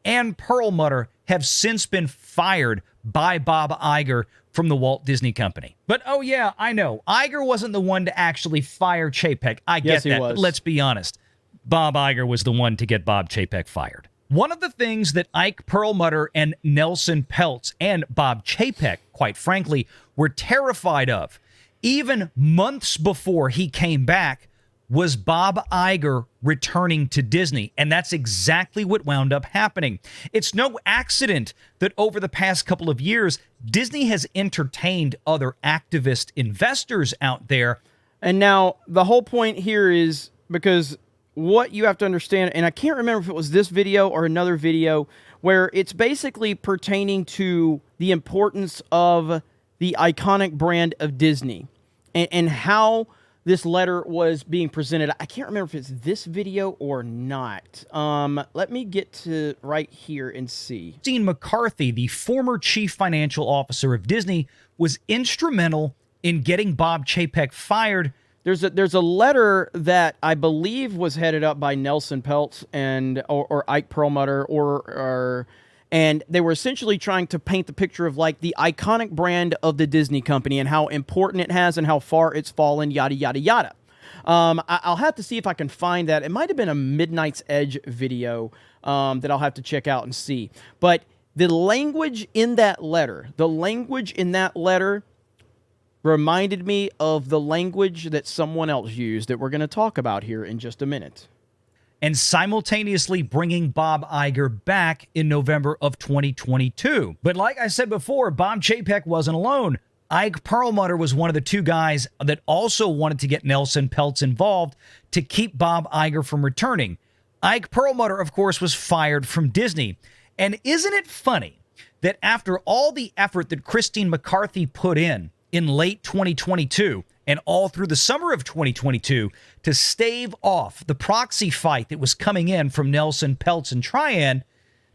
and Perlmutter have since been fired by Bob Iger from the Walt Disney Company. But oh yeah, I know, Iger wasn't the one to actually fire Chapek. I get that, but let's be honest. Bob Iger was the one to get Bob Chapek fired. One of the things that Ike Perlmutter and Nelson Peltz and Bob Chapek, quite frankly, were terrified of, even months before he came back, was Bob Iger returning to Disney. And that's exactly what wound up happening. It's no accident that over the past couple of years, Disney has entertained other activist investors out there. And now the whole point here is because what you have to understand, and I can't remember if it was this video or another video, where it's basically pertaining to the importance of the iconic brand of Disney and how this letter was being presented. I can't remember if it's this video or not. Let me get to right here and see. Dean McCarthy, the former chief financial officer of Disney, was instrumental in getting Bob Chapek fired. There's a letter that I believe was headed up by Nelson Peltz and or Ike Perlmutter and they were essentially trying to paint the picture of like the iconic brand of the Disney company and how important it has and how far it's fallen, yada, yada, yada. I'll have to see if I can find that. It might have been a Midnight's Edge video that I'll have to check out and see. But the language in that letter reminded me of the language that someone else used that we're going to talk about here in just a minute. And simultaneously bringing Bob Iger back in November of 2022. But like I said before, Bob Chapek wasn't alone. Ike Perlmutter was one of the two guys that also wanted to get Nelson Peltz involved to keep Bob Iger from returning. Ike Perlmutter, of course, was fired from Disney. And isn't it funny that after all the effort that Christine McCarthy put in late 2022 and all through the summer of 2022 to stave off the proxy fight that was coming in from Nelson Peltz and Tryon,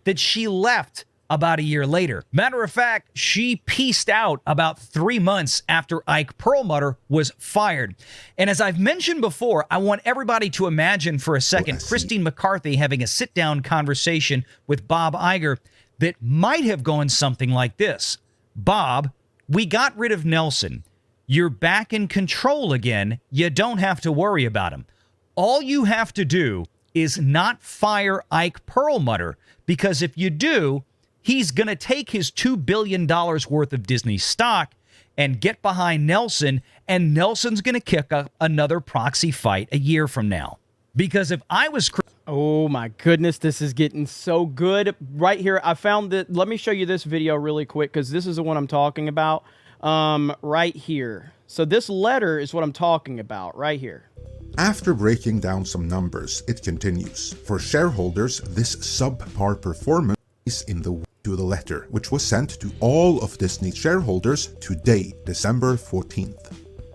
that she left about a year later? Matter of fact, she pieced out about 3 months after Ike Perlmutter was fired. And as I've mentioned before, I want everybody to imagine for a second Christine McCarthy having a sit-down conversation with Bob Iger that might have gone something like this. Bob, we got rid of Nelson. You're back in control again. You don't have to worry about him. All you have to do is not fire Ike Perlmutter, because if you do, he's going to take his $2 billion worth of Disney stock and get behind Nelson, and Nelson's going to kick up another proxy fight a year from now. Because if I was... Oh my goodness, this is getting so good. Right here, I found that... Let me show you this video really quick, because this is the one I'm talking about. Right here. So this letter is what I'm talking about, right here. After breaking down some numbers, it continues. For shareholders, this subpar performance is in the to the letter, which was sent to all of Disney's shareholders today, December 14th.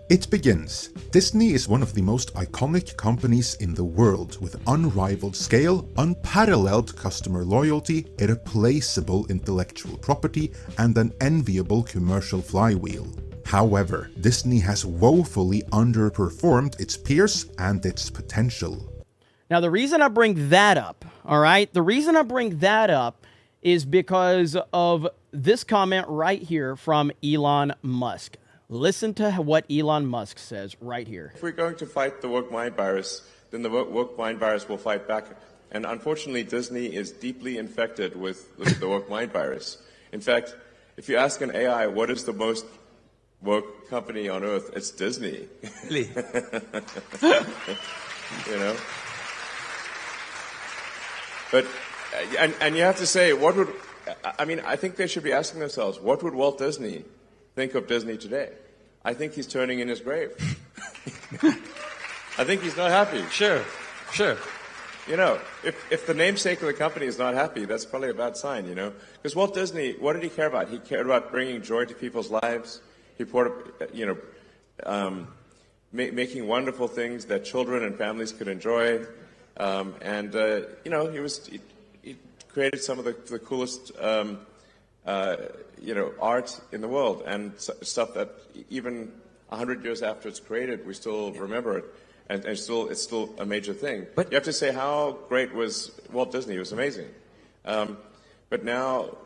It begins, Disney is one of the most iconic companies in the world, with unrivaled scale, unparalleled customer loyalty, irreplaceable intellectual property, and an enviable commercial flywheel. However, Disney has woefully underperformed its peers and its potential. Now, the reason I bring that up, all right, the reason I bring that up is because of this comment right here from Elon Musk. Listen to what Elon Musk says right here. If we're going to fight the woke mind virus, then the woke mind virus will fight back. And unfortunately, Disney is deeply infected with the woke mind virus. In fact, if you ask an AI, what is the most woke company on earth, it's Disney. Really? You know? But, and you have to say, what would, I mean, I think they should be asking themselves, what would Walt Disney think of Disney today? I think he's turning in his grave. I think he's not happy. Sure. You know, if the namesake of the company is not happy, that's probably a bad sign, you know? Because Walt Disney, what did he care about? He cared about bringing joy to people's lives. He making wonderful things that children and families could enjoy. You know, he created some of the coolest, art in the world, and stuff that even 100 years after it's created, we still remember it, and it's still a major thing. But you have to say, how great was Walt Disney? He was amazing. But now,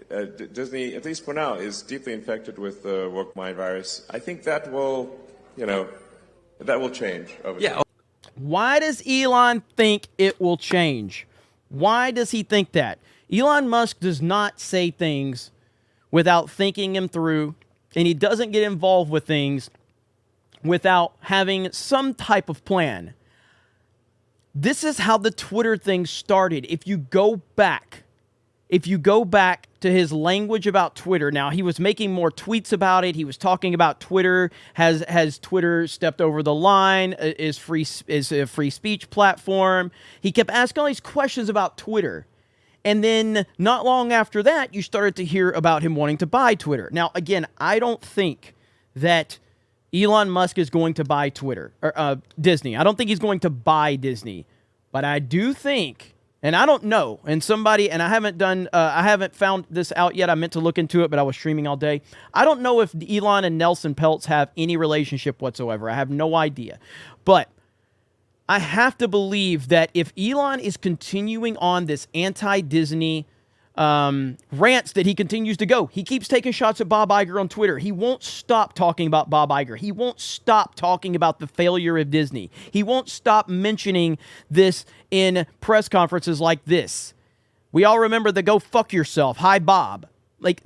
Disney, at least for now, is deeply infected with the woke mind virus. I think that will, that will change over time. Why does Elon think it will change? Why does he think that? Elon Musk does not say things without thinking them through, and he doesn't get involved with things without having some type of plan. This is how the Twitter thing started. If you go back to his language about Twitter, now he was making more tweets about it. He was talking about Twitter. Has Twitter stepped over the line? Is a free speech platform? He kept asking all these questions about Twitter. And then not long after that, you started to hear about him wanting to buy Twitter. Now, again, I don't think that Elon Musk is going to buy Twitter or Disney. I don't think he's going to buy Disney. But I do think, and I don't know, and I haven't found this out yet. I meant to look into it, but I was streaming all day. I don't know if Elon and Nelson Peltz have any relationship whatsoever. I have no idea. But I have to believe that if Elon is continuing on this anti-Disney rants that he continues to go, he keeps taking shots at Bob Iger on Twitter. He won't stop talking about Bob Iger. He won't stop talking about the failure of Disney. He won't stop mentioning this in press conferences like this. We all remember the go fuck yourself. Hi, Bob. Like,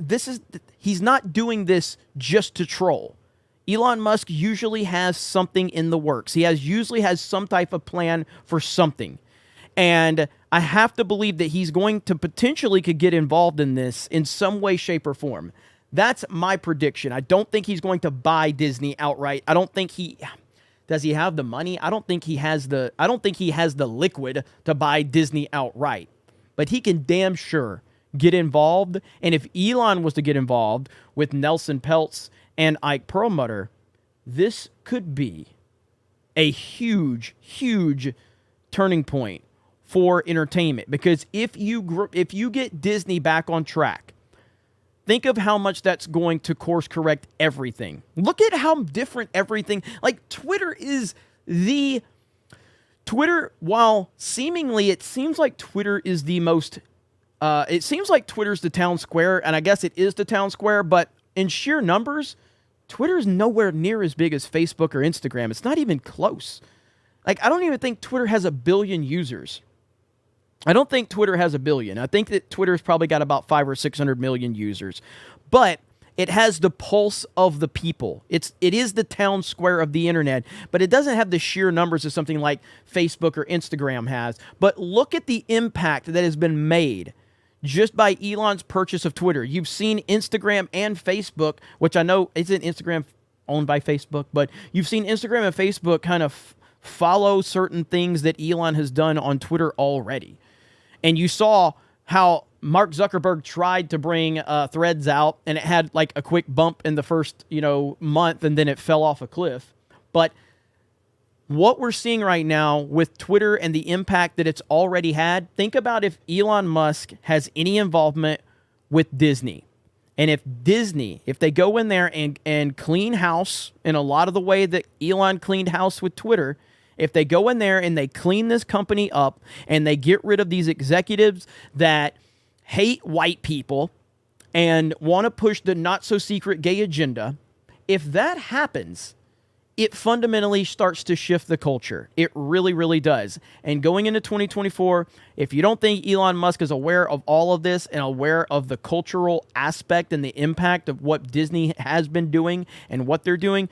he's not doing this just to troll. Elon Musk usually has something in the works. He usually has some type of plan for something. And I have to believe that he's going to potentially could get involved in this in some way, shape, or form. That's my prediction. I don't think he's going to buy Disney outright. I don't think does he have the money? I don't think he has the liquid to buy Disney outright. But he can damn sure get involved. And if Elon was to get involved with Nelson Peltz and Ike Perlmutter, this could be a huge, huge turning point for entertainment. Because if you get Disney back on track, think of how much that's going to course correct everything. Look at how different everything, like Twitter, while seemingly it seems like Twitter is the most, it seems like Twitter's the town square, and I guess it is the town square, but in sheer numbers, Twitter's nowhere near as big as Facebook or Instagram. It's not even close. Like, I don't even think Twitter has 1 billion users. I don't think Twitter has 1 billion. I think that Twitter's probably got about 500 or 600 million users. But it has the pulse of the people. It is the town square of the internet, but it doesn't have the sheer numbers of something like Facebook or Instagram has. But look at the impact that has been made just by Elon's purchase of Twitter. You've seen Instagram and Facebook, which I know isn't Instagram owned by Facebook, but you've seen Instagram and Facebook kind of follow certain things that Elon has done on Twitter already. And you saw how Mark Zuckerberg tried to bring Threads out, and it had like a quick bump in the first, month, and then it fell off a cliff. But what we're seeing right now with Twitter and the impact that it's already had, think about if Elon Musk has any involvement with Disney. And if they go in there and clean house in a lot of the way that Elon cleaned house with Twitter, if they go in there and they clean this company up and they get rid of these executives that hate white people and want to push the not-so-secret gay agenda, if that happens, it fundamentally starts to shift the culture. It really, really does. And going into 2024, if you don't think Elon Musk is aware of all of this and aware of the cultural aspect and the impact of what Disney has been doing and what they're doing,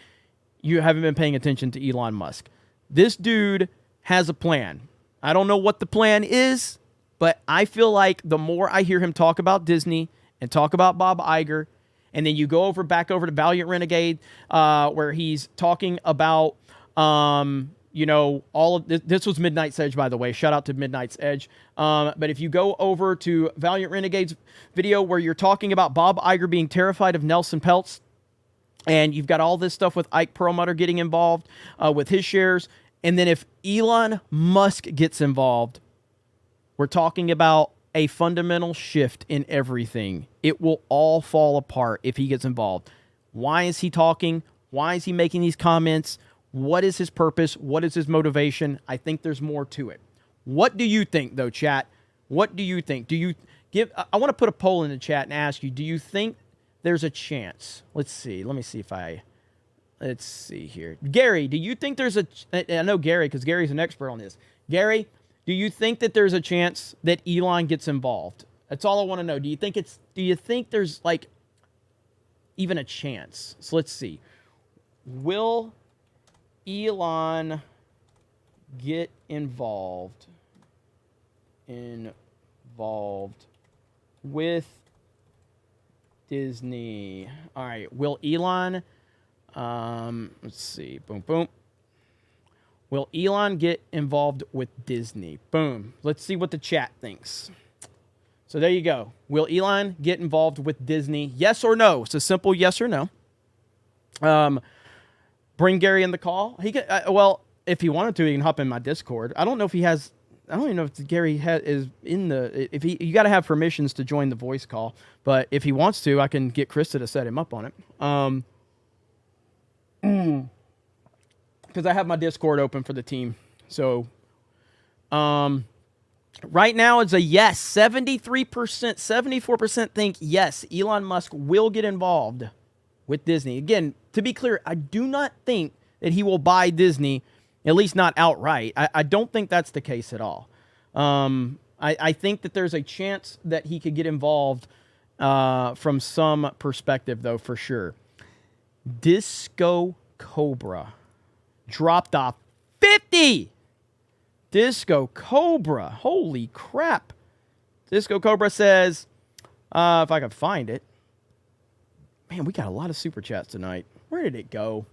you haven't been paying attention to Elon Musk. This dude has a plan. I don't know what the plan is, but I feel like the more I hear him talk about Disney and talk about Bob Iger, and then you go back over to Valiant Renegade, where he's talking about, all of this. This was Midnight's Edge, by the way. Shout out to Midnight's Edge. But if you go over to Valiant Renegade's video where you're talking about Bob Iger being terrified of Nelson Peltz, and you've got all this stuff with Ike Perlmutter getting involved with his shares. And then if Elon Musk gets involved, we're talking about a fundamental shift in everything. It will all fall apart if he gets involved. Why is he talking? Why is he making these comments? What is his purpose? What is his motivation? I think there's more to it. What do you think, though, chat? What do you think? I want to put a poll in the chat and ask you, do you think there's a chance? Let's see here. Gary, do you think there's I know Gary because Gary's an expert on this. Gary, do you think that there's a chance that Elon gets involved? That's all I want to know. Do you think there's like even a chance? So let's see. Will Elon get involved with Disney? All right. Will Elon, let's see. Boom, boom. Will Elon get involved with Disney? Boom. Let's see what the chat thinks. So there you go. Will Elon get involved with Disney? Yes or no? It's a simple yes or no. Bring Gary in the call. He could, if he wanted to, he can hop in my Discord. I don't know if he has. I don't even know if Gary is in the. You got to have permissions to join the voice call. But if he wants to, I can get Krista to set him up on it. Because I have my Discord open for the team. So, right now it's a yes. 73%, 74% think yes, Elon Musk will get involved with Disney. Again, to be clear, I do not think that he will buy Disney, at least not outright. I don't think that's the case at all. I think that there's a chance that he could get involved from some perspective, though, for sure. Disco Cobra dropped off 50. Disco Cobra. Holy crap. Disco Cobra says, if I can find it. Man, we got a lot of super chats tonight. Where did it go?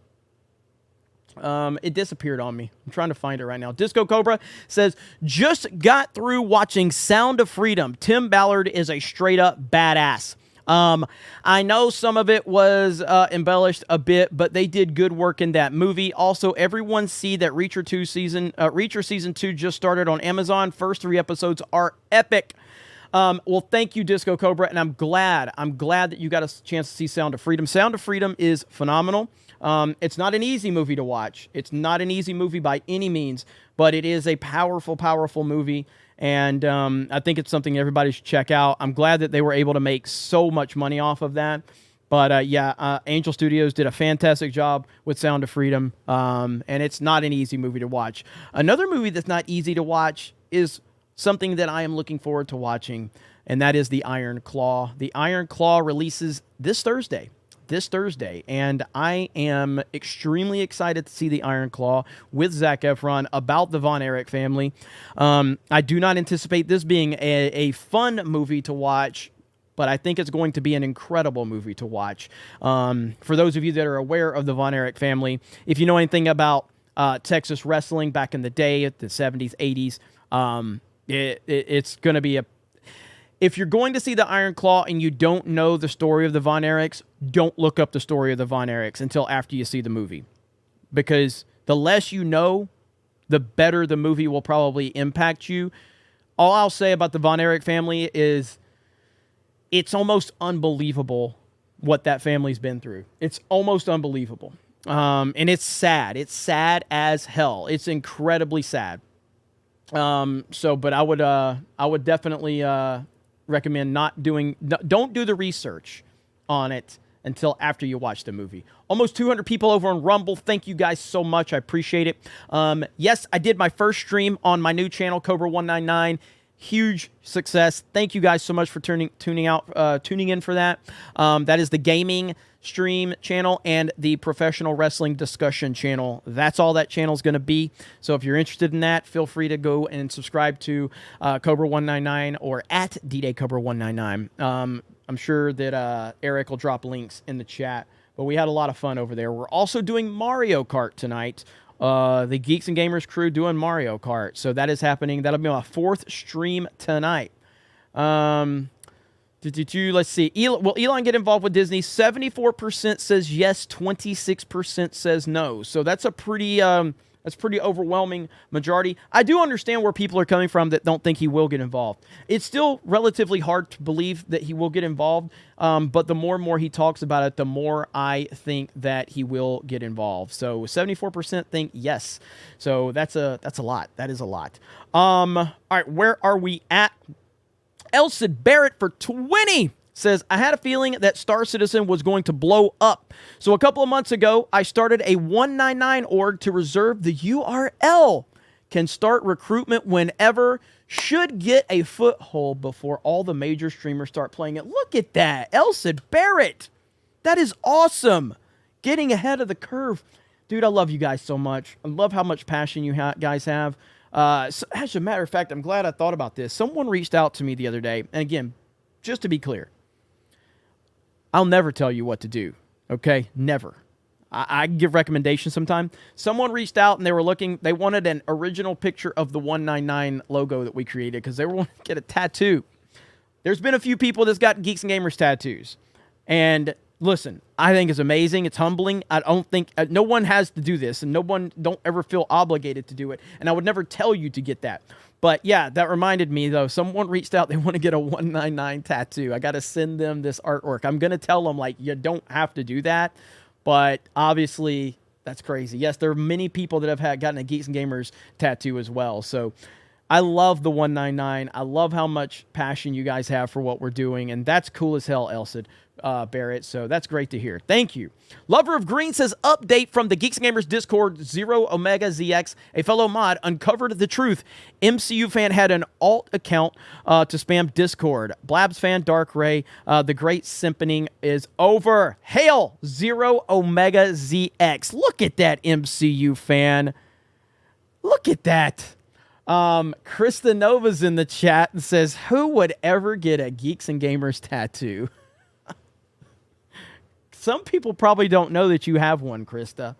It disappeared on me. I'm trying to find it right now. Disco Cobra says, just got through watching Sound of Freedom. Tim Ballard is a straight up badass. I know some of it was embellished a bit, but they did good work in that movie. Also, everyone see that Reacher season 2 just started on Amazon. First 3 episodes are epic. Well, thank you, Disco Cobra, and I'm glad that you got a chance to see Sound of Freedom. Sound of Freedom is phenomenal. It's not an easy movie to watch. It's not an easy movie by any means, but it is a powerful, powerful movie. And I think it's something everybody should check out. I'm glad that they were able to make so much money off of that. But Angel Studios did a fantastic job with Sound of Freedom. And it's not an easy movie to watch. Another movie that's not easy to watch is something that I am looking forward to watching, and that is The Iron Claw. The Iron Claw releases this Thursday, and I am extremely excited to see The Iron Claw with Zac Efron about the Von Erich family. I do not anticipate this being a fun movie to watch, but I think it's going to be an incredible movie to watch. For those of you that are aware of the Von Erich family, if you know anything about Texas wrestling back in the day, the 70s, 80s, it's going to be if you're going to see The Iron Claw and you don't know the story of the Von Erichs, don't look up the story of the Von Erichs until after you see the movie. Because the less you know, the better the movie will probably impact you. All I'll say about the Von Erich family is it's almost unbelievable what that family's been through. It's almost unbelievable. And it's sad. It's sad as hell. It's incredibly sad. But I would definitely recommend don't do the research on it until after you watch the movie. Almost 200 people over on Rumble. Thank you guys so much. I appreciate it. Yes, I did my first stream on my new channel, Cobra 199. Huge success. Thank you guys so much for tuning in for that. That is the gaming stream channel and the professional wrestling discussion channel. That's all that channel is going to be. So if you're interested in that, feel free to go and subscribe to Cobra 199 or at D-Day Cobra 199. I'm sure that Eric will drop links in the chat, but we had a lot of fun over there. We're also doing Mario Kart tonight. The Geeks and Gamers crew doing Mario Kart. So that is happening. That'll be my 4th stream tonight. Let's see. Will Elon get involved with Disney? 74% says yes, 26% says no. So that's a pretty overwhelming majority. I do understand where people are coming from that don't think he will get involved. It's still relatively hard to believe that he will get involved, but the more and more he talks about it, the more I think that he will get involved. So 74% think yes. So that's a lot. That is a lot. All right, where are we at? Elson Barrett for 20 says, I had a feeling that Star Citizen was going to blow up. So a couple of months ago, I started a 199 org to reserve the URL. Can start recruitment whenever. Should get a foothold before all the major streamers start playing it. Look at that. Elson Barrett. That is awesome. Getting ahead of the curve. Dude, I love you guys so much. I love how much passion you guys have. So as a matter of fact, I'm glad I thought about this. Someone reached out to me the other day. And again, just to be clear, I'll never tell you what to do. Okay? Never. I give recommendations sometimes. Someone reached out and they wanted an original picture of the 199 logo that we created because they wanted to get a tattoo. There's been a few people that's got Geeks and Gamers tattoos. And listen, I think it's amazing. It's humbling. I don't think no one has to do this, and no one don't ever feel obligated to do it. And I would never tell you to get that. But yeah, that reminded me though. Someone reached out. They want to get a 199 tattoo. I got to send them this artwork. I'm gonna tell them like you don't have to do that, but obviously that's crazy. Yes, there are many people that have gotten a Geeks and Gamers tattoo as well. So I love the 199. I love how much passion you guys have for what we're doing, and that's cool as hell, Elsid Barrett. So that's great to hear. Thank you. Lover of Green says, update from the Geeks and Gamers Discord, Zero Omega ZX, a fellow mod, uncovered the truth. MCU fan had an alt account to spam Discord. Blabs fan, Dark Ray, the great simpening is over. Hail, Zero Omega ZX. Look at that, MCU fan. Look at that. Krista Nova's in the chat and says, who would ever get a Geeks and Gamers tattoo? Some people probably don't know that you have one, Krista.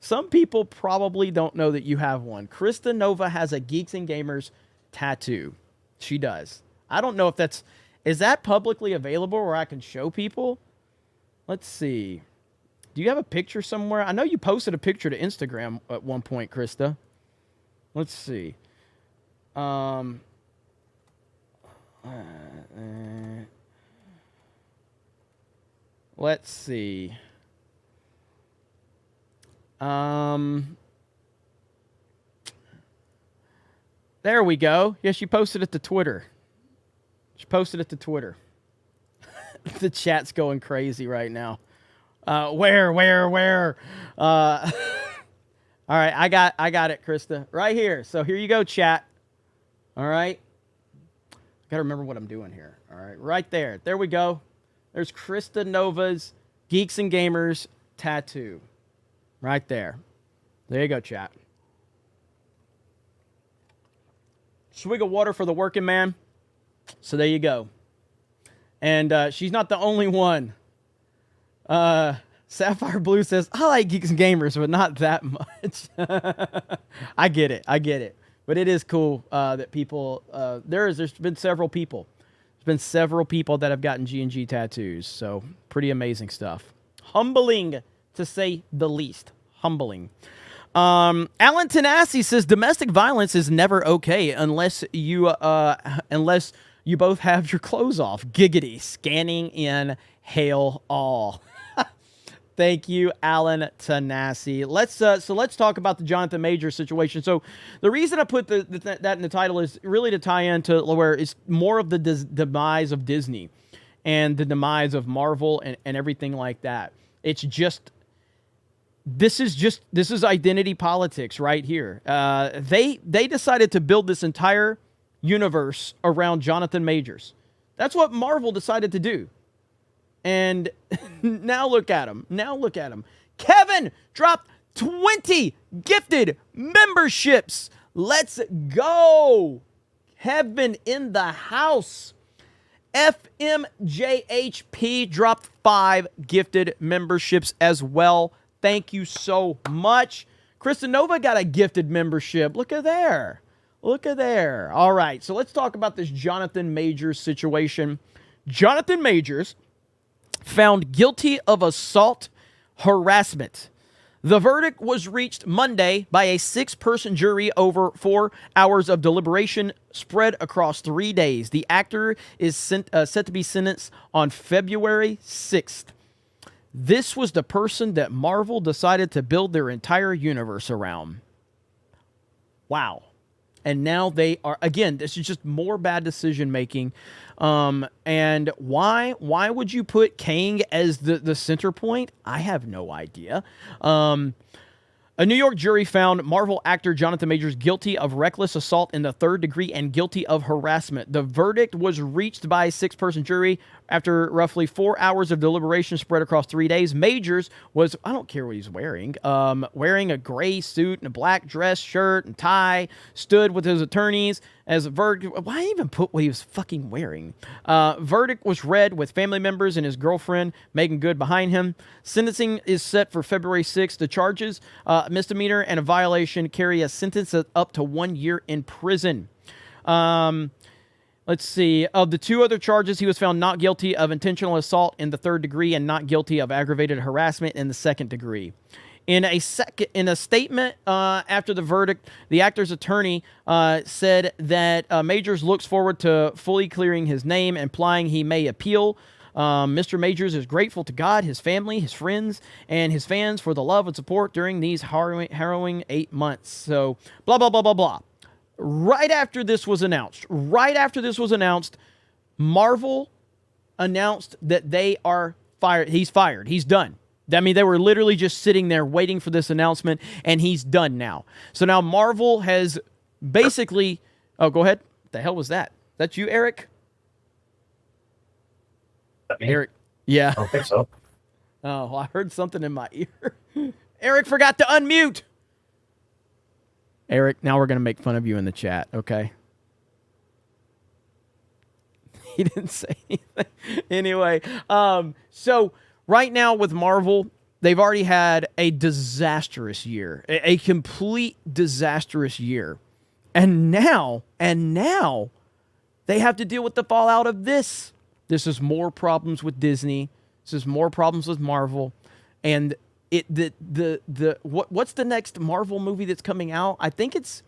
Some people probably don't know that you have one. Krista Nova has a Geeks and Gamers tattoo. She does. I don't know if that's... Is that publicly available where I can show people? Let's see. Do you have a picture somewhere? I know you posted a picture to Instagram at one point, Krista. Let's see. Let's see. There we go. Yeah, she posted it to Twitter. She posted it to Twitter. The chat's going crazy right now. Where? All right, I got it, Krista. Right here. So here you go, chat. All right. Got to remember what I'm doing here. All right, right there. There we go. There's Krista Nova's Geeks and Gamers tattoo. Right there. There you go, chat. Swig of water for the working man. So there you go. And she's not the only one. Sapphire Blue says, I like Geeks and Gamers, but not that much. I get it. But it is cool that people, there's been several people. There's been several people that have gotten G&G tattoos. So pretty amazing stuff. Humbling, to say the least. Humbling. Alan Tanassi says, domestic violence is never okay unless you both have your clothes off. Giggity. Scanning in. Hail all. Thank you, Alan Tanassi. Let's talk about the Johnathan Majors situation. So the reason I put that in the title is really to tie into where it's more of the demise of Disney and the demise of Marvel and everything like that. It's just this is identity politics right here. They decided to build this entire universe around Johnathan Majors. That's what Marvel decided to do. And now look at him. Kevin dropped 20 gifted memberships. Let's go. Kevin in the house. FMJHP dropped 5 gifted memberships as well. Thank you so much. Krista Nova got a gifted membership. Look at there. All right, so let's talk about this Johnathan Majors situation. Johnathan Majors found guilty of assault harassment. The verdict was reached Monday by a 6-person jury over 4 hours of deliberation spread across 3 days. The actor is set to be sentenced on February 6th. This was the person that Marvel decided to build their entire universe around. Wow. And now they are, again, this is just more bad decision making. And why would you put Kang as the center point? I have no idea. A New York jury found Marvel actor Johnathan Majors guilty of reckless assault in the 3rd degree and guilty of harassment. The verdict was reached by a 6-person jury after roughly 4 hours of deliberation spread across 3 days. Majors was, I don't care what he's wearing, wearing a gray suit and a black dress shirt and tie, stood with his attorneys as a verdict. Why even put what he was fucking wearing? Verdict was read with family members and his girlfriend, Megan Good, behind him. Sentencing is set for February 6th. The charges, misdemeanor and a violation, carry a sentence of up to 1 year in prison. Let's see. Of the 2 other charges, he was found not guilty of intentional assault in the 3rd degree and not guilty of aggravated harassment in the 2nd degree. In a statement after the verdict, the actor's attorney said that Majors looks forward to fully clearing his name, implying he may appeal. Mr. Majors is grateful to God, his family, his friends, and his fans for the love and support during these harrowing 8 months. So, blah, blah, blah, blah, blah. right after this was announced, Marvel announced that they are fired. He's fired. He's done. I mean, they were literally just sitting there waiting for this announcement, and he's done now. So now Marvel has basically... Oh, go ahead. What the hell was that? That's you, Eric? Eric. Yeah. I don't think so. Oh, well, I heard something in my ear. Eric forgot to unmute. Eric, now we're going to make fun of you in the chat, okay? He didn't say anything. Anyway, so right now with Marvel, they've already had a disastrous year, a complete disastrous year. And now they have to deal with the fallout of this. This is more problems with Disney. This is more problems with Marvel. And what's the next Marvel movie that's coming out? I think it's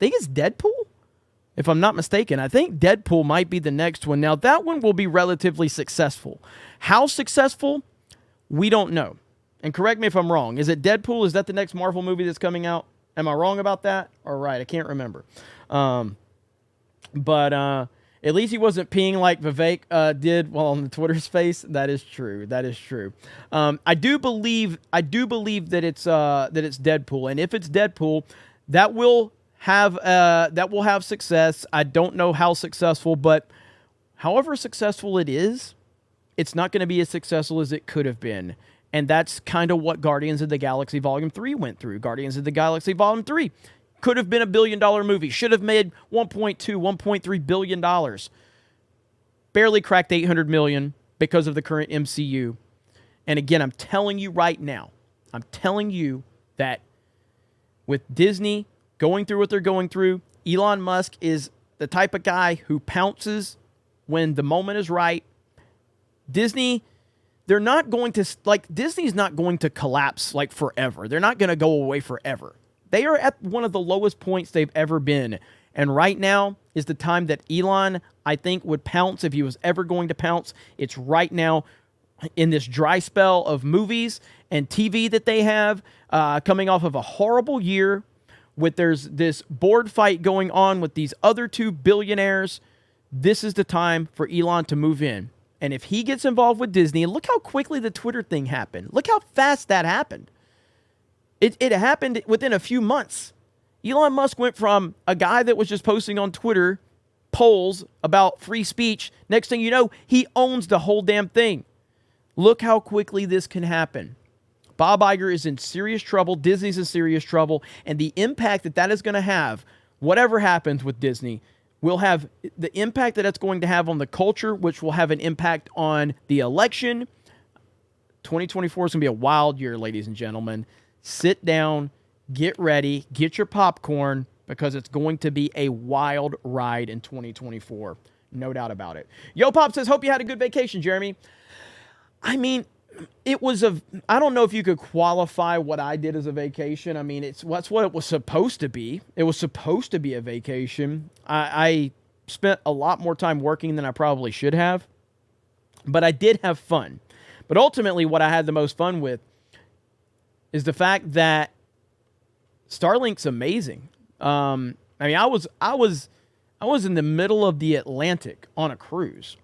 Deadpool, if I'm not mistaken. I think Deadpool might be the next one. Now, that one will be relatively successful. How successful? We don't know. And correct me if I'm wrong. Is it Deadpool? Is that the next Marvel movie that's coming out? Am I wrong about that? Or right? I can't remember. But at least he wasn't peeing like Vivek did while on the Twitter space. That is true. That is true. I do believe that it's Deadpool, and if it's Deadpool, that will have success. I don't know how successful, but however successful it is, it's not going to be as successful as it could have been. And that's kind of what Guardians of the Galaxy Volume 3 went through. Guardians of the Galaxy Volume 3 could have been $1 billion movie. Should have made $1.2, $1.3 billion. Barely cracked $800 million because of the current MCU. And again, I'm telling you right now, that with Disney going through what they're going through, Elon Musk is the type of guy who pounces when the moment is right. Disney's not going to collapse like forever. They're not going to go away forever. They are at one of the lowest points they've ever been. And right now is the time that Elon, I think, would pounce if he was ever going to pounce. It's right now in this dry spell of movies and TV that they have, coming off of a horrible year with there's this board fight going on with these other two billionaires. This is the time for Elon to move in. And if he gets involved with Disney, and look how quickly the Twitter thing happened. Look how fast that happened. It happened within a few months. Elon Musk went from a guy that was just posting on Twitter polls about free speech. Next thing you know, he owns the whole damn thing. Look how quickly this can happen. Bob Iger is in serious trouble. Disney's in serious trouble. And the impact that is going to have, whatever happens with Disney, will have the impact that that's going to have on the culture, which will have an impact on the election. 2024 is going to be a wild year, ladies and gentlemen. Sit down, get ready, get your popcorn, because it's going to be a wild ride in 2024. No doubt about it. Yo Pop says, hope you had a good vacation, Jeremy. I mean, I don't know if you could qualify what I did as a vacation. I mean, that's what it was supposed to be. It was supposed to be a vacation. I spent a lot more time working than I probably should have, but I did have fun. But ultimately, what I had the most fun with is the fact that Starlink's amazing. I mean, I was in the middle of the Atlantic on a cruise,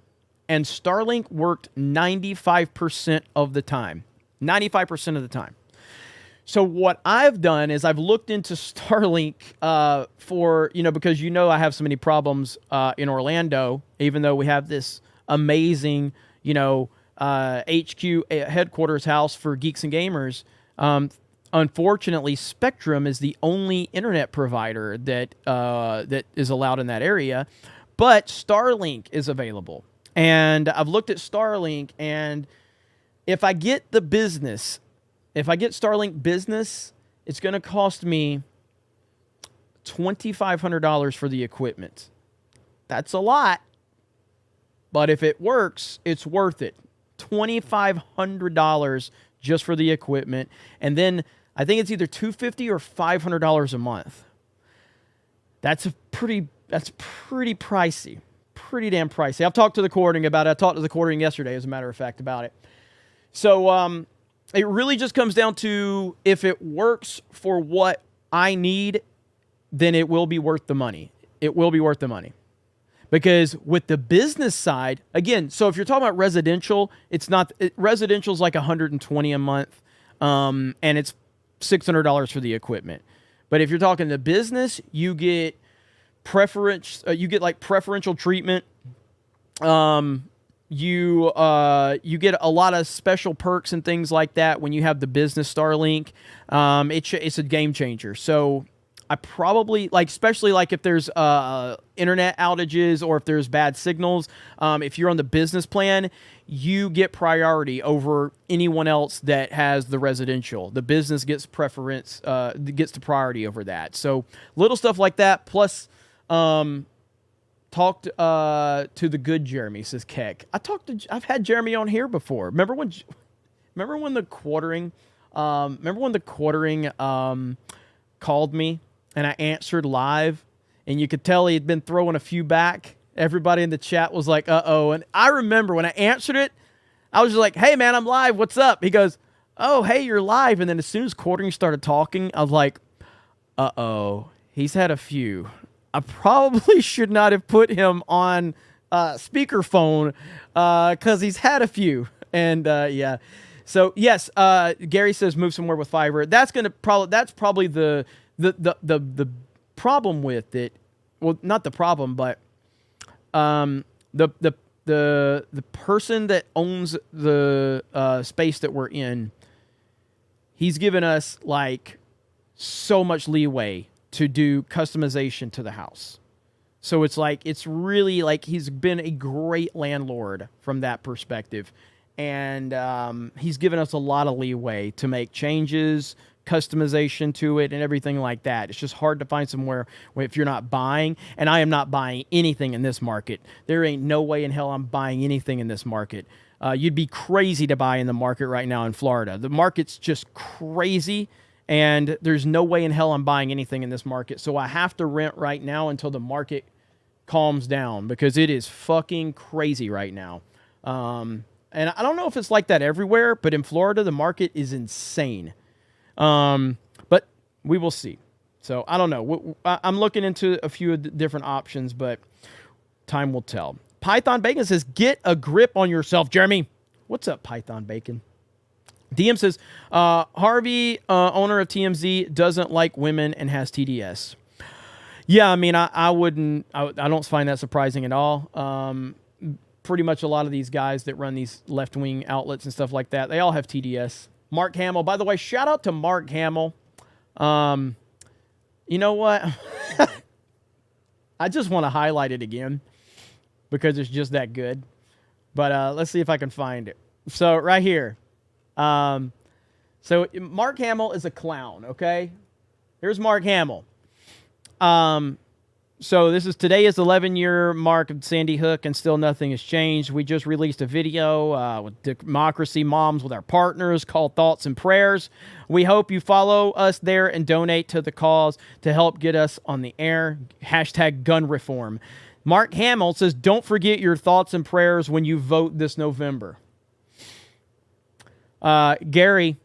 and Starlink worked 95% of the time. 95% of the time. So what I've done is I've looked into Starlink because I have so many problems in Orlando, even though we have this amazing, HQ headquarters house for geeks and gamers. Unfortunately, Spectrum is the only internet provider that is allowed in that area, but Starlink is available. And I've looked at Starlink, and if I get Starlink business, it's going to cost me $2,500 for the equipment. That's a lot, but if it works, it's worth it. $2,500 just for the equipment, and then I think it's either $250 or $500 a month. That's pretty pricey. Pretty damn pricey. I've talked to the coordinating about it. I talked to the coordinating yesterday, as a matter of fact, about it. So it really just comes down to if it works for what I need, then it will be worth the money. It will be worth the money. Because with the business side, again, so if you're talking about residential, it's not, residential is like $120 a month, and it's $600 for the equipment. But if you're talking the business, you get preferential treatment. You get a lot of special perks and things like that when you have the business Starlink. It's a game changer. So I probably, like, especially like if there's internet outages or if there's bad signals, if you're on the business plan, you get priority over anyone else that has the residential. The business gets preference, gets the priority over that. So little stuff like that. Plus, talked to the good Jeremy, says Keck. I've had Jeremy on here before. Remember when the quartering called me and I answered live, and you could tell he had been throwing a few back. Everybody in the chat was like, uh-oh. And I remember when I answered it, I was just like, hey man, I'm live, what's up? He goes, oh, hey, you're live. And then as soon as quartering started talking, I was like, uh-oh, he's had a few. I probably should not have put him on speakerphone because he's had a few. And yeah. So yes, Gary says move somewhere with fiber. That's probably the problem with it. Well, not the problem, but the person that owns the space that we're in, he's given us like so much leeway to do customization to the house. So it's like, it's really like he's been a great landlord from that perspective. And he's given us a lot of leeway to make changes, customization to it, and everything like that. It's just hard to find somewhere where if you're not buying, and I am not buying anything in this market. There ain't no way in hell I'm buying anything in this market. You'd be crazy to buy in the market right now in Florida. The market's just crazy. And there's no way in hell I'm buying anything in this market. So I have to rent right now until the market calms down because it is fucking crazy right now. And I don't know if it's like that everywhere, but in Florida, the market is insane. But we will see. So I don't know. I'm looking into a few different options, but time will tell. Python Bacon says, get a grip on yourself, Jeremy. What's up, Python Bacon? DM says, Harvey, owner of TMZ, doesn't like women and has TDS. Yeah, I mean, I don't find that surprising at all. Pretty much a lot of these guys that run these left-wing outlets and stuff like that, they all have TDS. Mark Hamill, by the way, shout out to Mark Hamill. You know what? I just want to highlight it again because it's just that good. But let's see if I can find it. So right here. So Mark Hamill is a clown, okay? Here's Mark Hamill. So today is the 11-year mark of Sandy Hook and still nothing has changed. We just released a video with Democracy Moms with our partners called Thoughts and Prayers. We hope you follow us there and donate to the cause to help get us on the air. # gun reform. Mark Hamill says, don't forget your thoughts and prayers when you vote this November. Gary,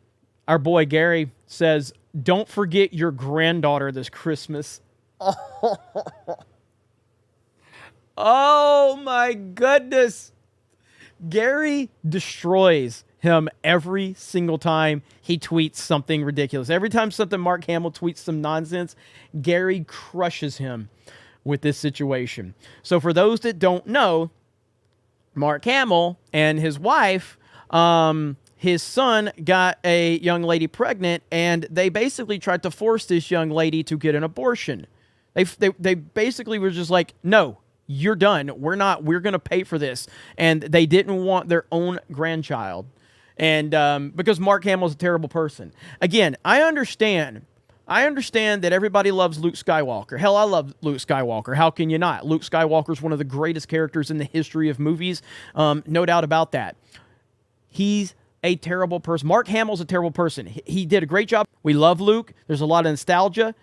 our boy Gary, says, don't forget your granddaughter this Christmas. Oh my goodness. Gary destroys him every single time he tweets something ridiculous. Every time Mark Hamill tweets some nonsense, Gary crushes him with this situation. So for those that don't know, Mark Hamill and his wife, his son got a young lady pregnant, and they basically tried to force this young lady to get an abortion. They basically were just like, no, you're done. We're going to pay for this. And they didn't want their own grandchild. And because Mark Hamill's a terrible person. Again, I understand that everybody loves Luke Skywalker. Hell, I love Luke Skywalker. How can you not? Luke Skywalker is one of the greatest characters in the history of movies. No doubt about that. He's a terrible person. Mark Hamill's a terrible person. He did a great job. We love Luke. There's a lot of nostalgia.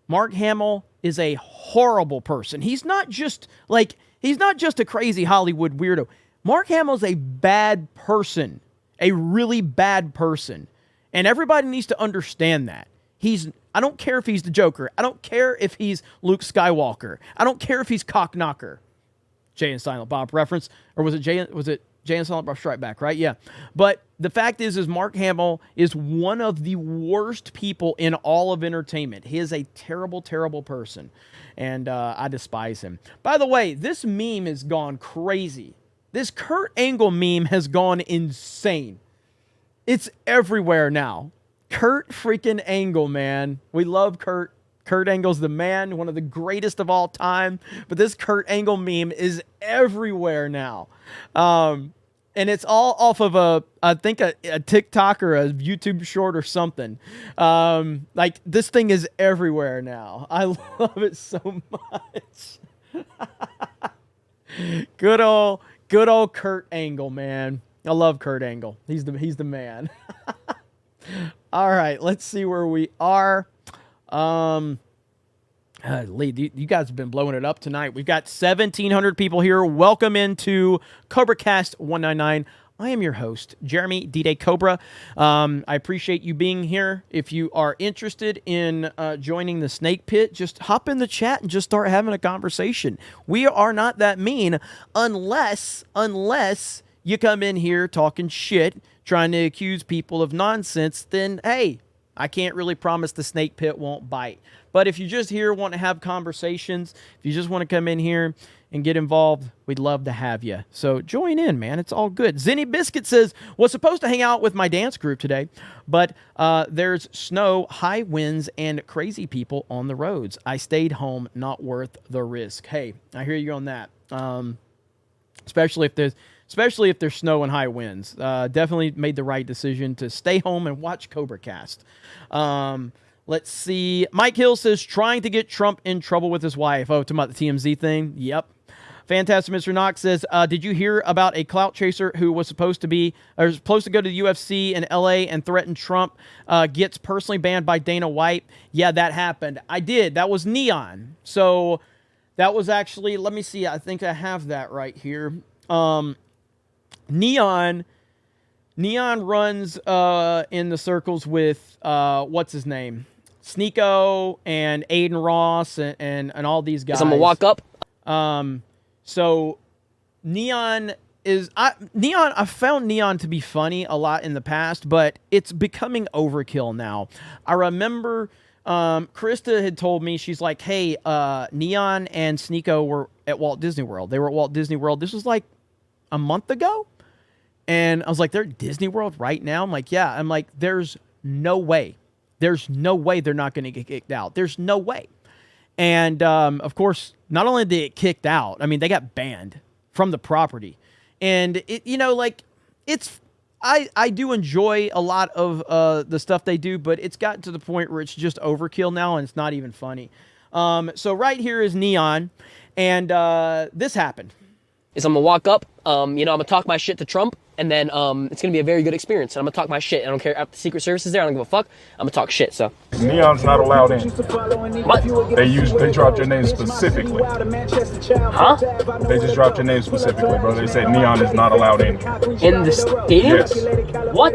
Mark Hamill is a horrible person. He's not just a crazy Hollywood weirdo. Mark Hamill's a bad person. A really bad person. And everybody needs to understand that. I don't care if he's the Joker. I don't care if he's Luke Skywalker. I don't care if he's Cockknocker. Jay and Silent Bob reference. Or was it Jay and Silent Bob Strike Back, right? Yeah. But the fact is Mark Hamill is one of the worst people in all of entertainment. He is a terrible, terrible person. And I despise him. By the way, this meme has gone crazy. This Kurt Angle meme has gone insane. It's everywhere now. Kurt freaking Angle, man. We love Kurt. Kurt Angle's the man, one of the greatest of all time. But this Kurt Angle meme is everywhere now. And it's all off of I think a TikTok or a YouTube short or something. Like, this thing is everywhere now. I love it so much. Good old Kurt Angle, man. I love Kurt Angle. He's the man. All right, let's see where we are. Lee, you guys have been blowing it up tonight. We've got 1,700 people here. Welcome into CobraCast 199. I am your host, Jeremy D-Day Cobra. I appreciate you being here. If you are interested in joining the Snake Pit, just hop in the chat and just start having a conversation. We are not that mean unless you come in here talking shit, trying to accuse people of nonsense, then, hey, I can't really promise the Snake Pit won't bite. But if you're just here wanting to have conversations, if you just want to come in here and get involved, we'd love to have you. So join in, man. It's all good. Zenny Biscuit says, was supposed to hang out with my dance group today, but there's snow, high winds, and crazy people on the roads. I stayed home, not worth the risk. Hey, I hear you on that. Especially if there's snow and high winds. Definitely made the right decision to stay home and watch CobraCast. Let's see. Mike Hill says, trying to get Trump in trouble with his wife. Oh, talking about the TMZ thing? Yep. Fantastic Mr. Knox says, did you hear about a clout chaser who was supposed to go to the UFC in LA and threaten Trump, gets personally banned by Dana White? Yeah, that happened. I did. That was Neon. So that was actually, let me see. I think I have that right here. Neon runs in the circles with what's his name, Sneeko and Aiden Ross and all these guys. I'm gonna walk up. So Neon I found Neon to be funny a lot in the past, but it's becoming overkill now. I remember Krista had told me, she's like, hey, Neon and Sneeko were at Walt Disney World. They were at Walt Disney World. This was like a month ago. And I was like, they're at Disney World right now? I'm like, yeah. I'm like, there's no way. There's no way they're not going to get kicked out. There's no way. And, of course, not only did they get kicked out, I mean, they got banned from the property. And, I do enjoy a lot of the stuff they do, but it's gotten to the point where it's just overkill now, and it's not even funny. So right here is Neon, and this happened. I'm going to walk up, I'm going to talk my shit to Trump, and then it's going to be a very good experience. And I'm going to talk my shit. I don't care if the Secret Service is there. I don't give a fuck. I'm going to talk shit, so. Neon's not allowed in. What? They dropped your name specifically. Huh? They just dropped your name specifically, bro. They said Neon is not allowed in. In the stadium? Yes. What?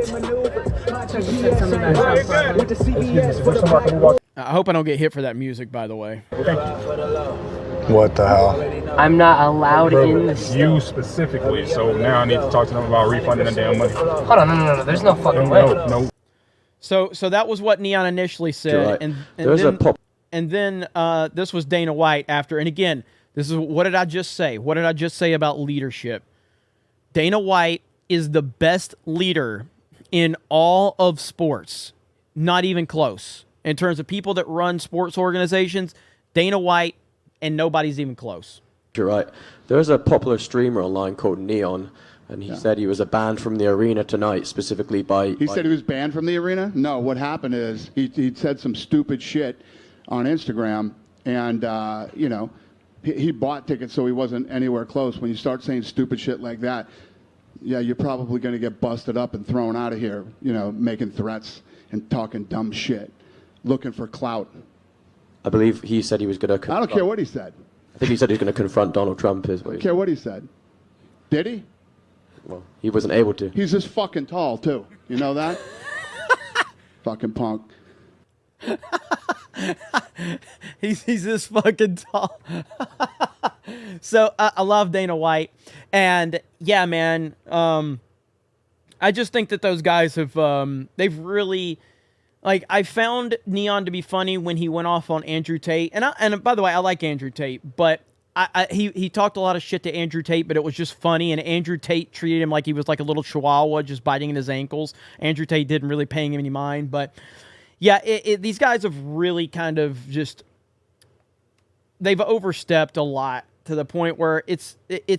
I hope I don't get hit for that music, by the way. What the hell? I'm not allowed in the stadium. You specifically, so now I need to talk to them about refunding the damn money. Hold on, no. There's no fucking way. No. So that was what Neon initially said, Right. and then this was Dana White after. And again, this is what did I just say? What did I just say about leadership? Dana White is the best leader in all of sports, not even close. In terms of people that run sports organizations, Dana White, and nobody's even close. You're right. There's a popular streamer online called Neon, and he said he was banned from the arena tonight, specifically by... He said he was banned from the arena? No, what happened is he said some stupid shit on Instagram, and, he bought tickets so he wasn't anywhere close. When you start saying stupid shit like that, yeah, you're probably going to get busted up and thrown out of here, making threats and talking dumb shit, looking for clout. I believe he said he was going to... I don't care what he said. I think he said he was going to confront Donald Trump. I don't care what he said. Did he? Well, he wasn't able to. He's this fucking tall, too. You know that? Fucking punk. he's this fucking tall. So I love Dana White, and yeah, man. I just think that those guys have they've really, like, I found Neon to be funny when he went off on Andrew Tate, and by the way, I like Andrew Tate, but he talked a lot of shit to Andrew Tate, but it was just funny, and Andrew Tate treated him like he was like a little chihuahua just biting in his ankles. Andrew Tate didn't really pay him any mind, but yeah, these guys have really kind of just, they've overstepped a lot to the point where it's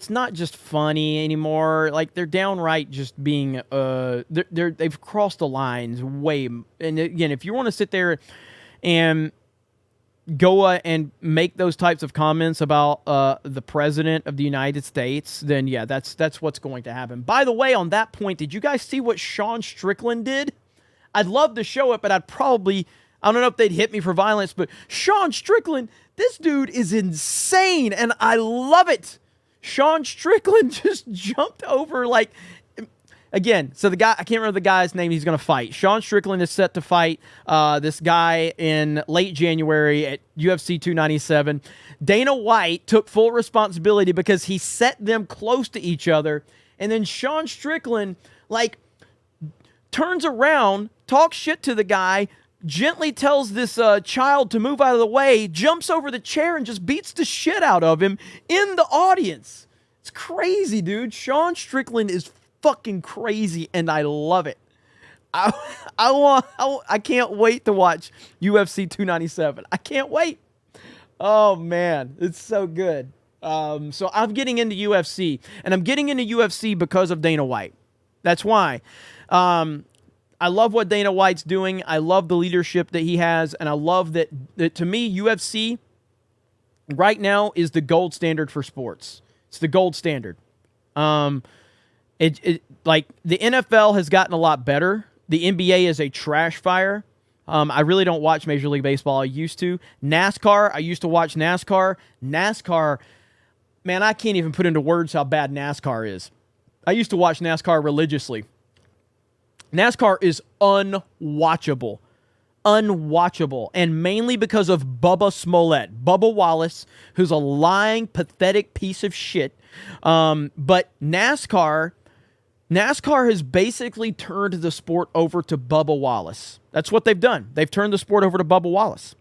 not just funny anymore. Like, they're downright just being they've crossed the lines way. And again, if you want to sit there and go and make those types of comments about the president of the United States, then yeah, that's what's going to happen. By the way, on that point, did you guys see what Sean Strickland did? I'd love to show it, but I don't know if they'd hit me for violence, but Sean Strickland, this dude is insane, and I love it. Sean Strickland just jumped over, like, again, so the guy, I can't remember the guy's name he's going to fight. Sean Strickland is set to fight this guy in late January at UFC 297. Dana White took full responsibility because he set them close to each other, and then Sean Strickland, like, turns around, talks shit to the guy, gently tells this child to move out of the way, jumps over the chair, and just beats the shit out of him in the audience. It's crazy, dude. Sean Strickland is fucking crazy, and I love it. I can't wait to watch UFC 297. I can't wait. Oh, man. It's so good. So I'm getting into UFC, and I'm getting into UFC because of Dana White. That's why. I love what Dana White's doing. I love the leadership that he has, and I love that to me, UFC right now is the gold standard for sports. It's the gold standard. Like, the NFL has gotten a lot better. The NBA is a trash fire. I really don't watch Major League Baseball. I used to. NASCAR, I used to watch NASCAR. NASCAR, man, I can't even put into words how bad NASCAR is. I used to watch NASCAR religiously. NASCAR is unwatchable. Unwatchable. And mainly because of Bubba Smollett. Bubba Wallace, who's a lying, pathetic piece of shit. But NASCAR has basically turned the sport over to Bubba Wallace. That's what they've done. They've turned the sport over to Bubba Wallace.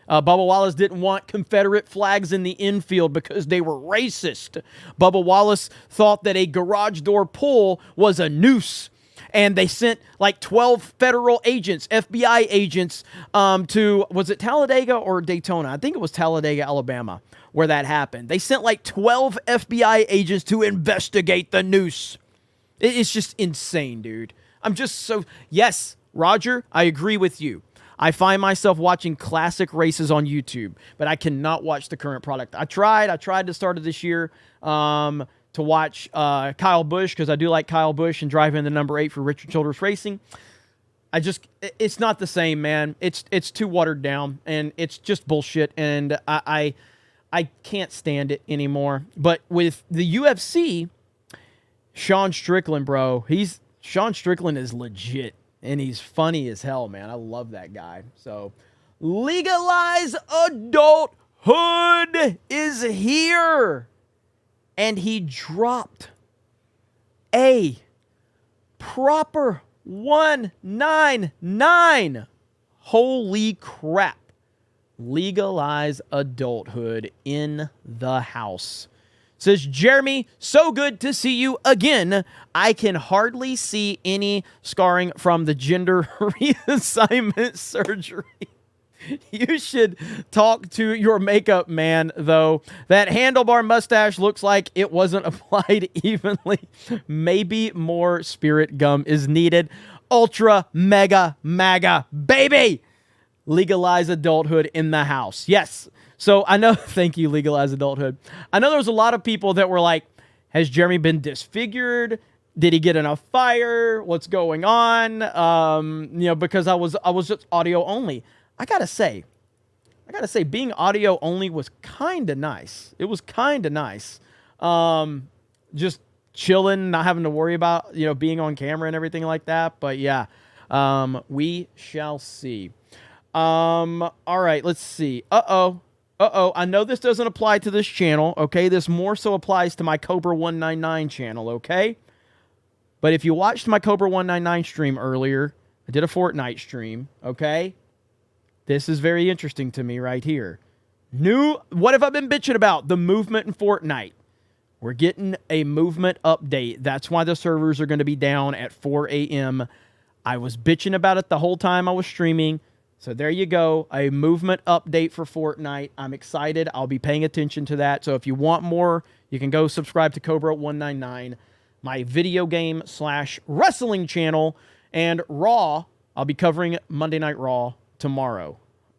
Bubba Wallace didn't want Confederate flags in the infield because they were racist. Bubba Wallace thought that a garage door pull was a noose. And they sent like 12 federal agents, FBI agents, to, was it Talladega or Daytona? I think it was Talladega, Alabama, where that happened. They sent like 12 FBI agents to investigate the noose. It's just insane, dude. I'm just so, yes, Roger, I agree with you. I find myself watching classic races on YouTube, but I cannot watch the current product. I tried to start it this year, to watch Kyle Busch, because I do like Kyle Busch and drive in the number 8 for Richard Childress Racing. It's not the same, man. It's too watered down, and it's just bullshit, and I can't stand it anymore. But with the UFC, Sean Strickland, bro, Sean Strickland is legit, and he's funny as hell, man. I love that guy. So, legalize adulthood is here. And he dropped a proper 199. Holy crap. Legalize adulthood in the house. Says, Jeremy, so good to see you again. I can hardly see any scarring from the gender reassignment surgery. You should talk to your makeup man, though. That handlebar mustache looks like it wasn't applied evenly. Maybe more spirit gum is needed. Ultra mega maga baby. Legalize adulthood in the house. Yes. So I know, thank you, Legalize Adulthood. I know there was a lot of people that were like, has Jeremy been disfigured? Did he get in a fire? What's going on? Because I was just audio only. I gotta say, being audio only was kind of nice. It was kind of nice. Just chilling, not having to worry about, being on camera and everything like that. But yeah, we shall see. All right, let's see. I know this doesn't apply to this channel, okay? This more so applies to my Cobra 199 channel, okay? But if you watched my Cobra 199 stream earlier, I did a Fortnite stream, okay? This is very interesting to me right here. What have I been bitching about? The movement in Fortnite. We're getting a movement update. That's why the servers are going to be down at 4 a.m. I was bitching about it the whole time I was streaming. So there you go, a movement update for Fortnite. I'm excited. I'll be paying attention to that. So if you want more, you can go subscribe to Cobra 199, my video game / wrestling channel. And Raw, I'll be covering Monday Night Raw tomorrow.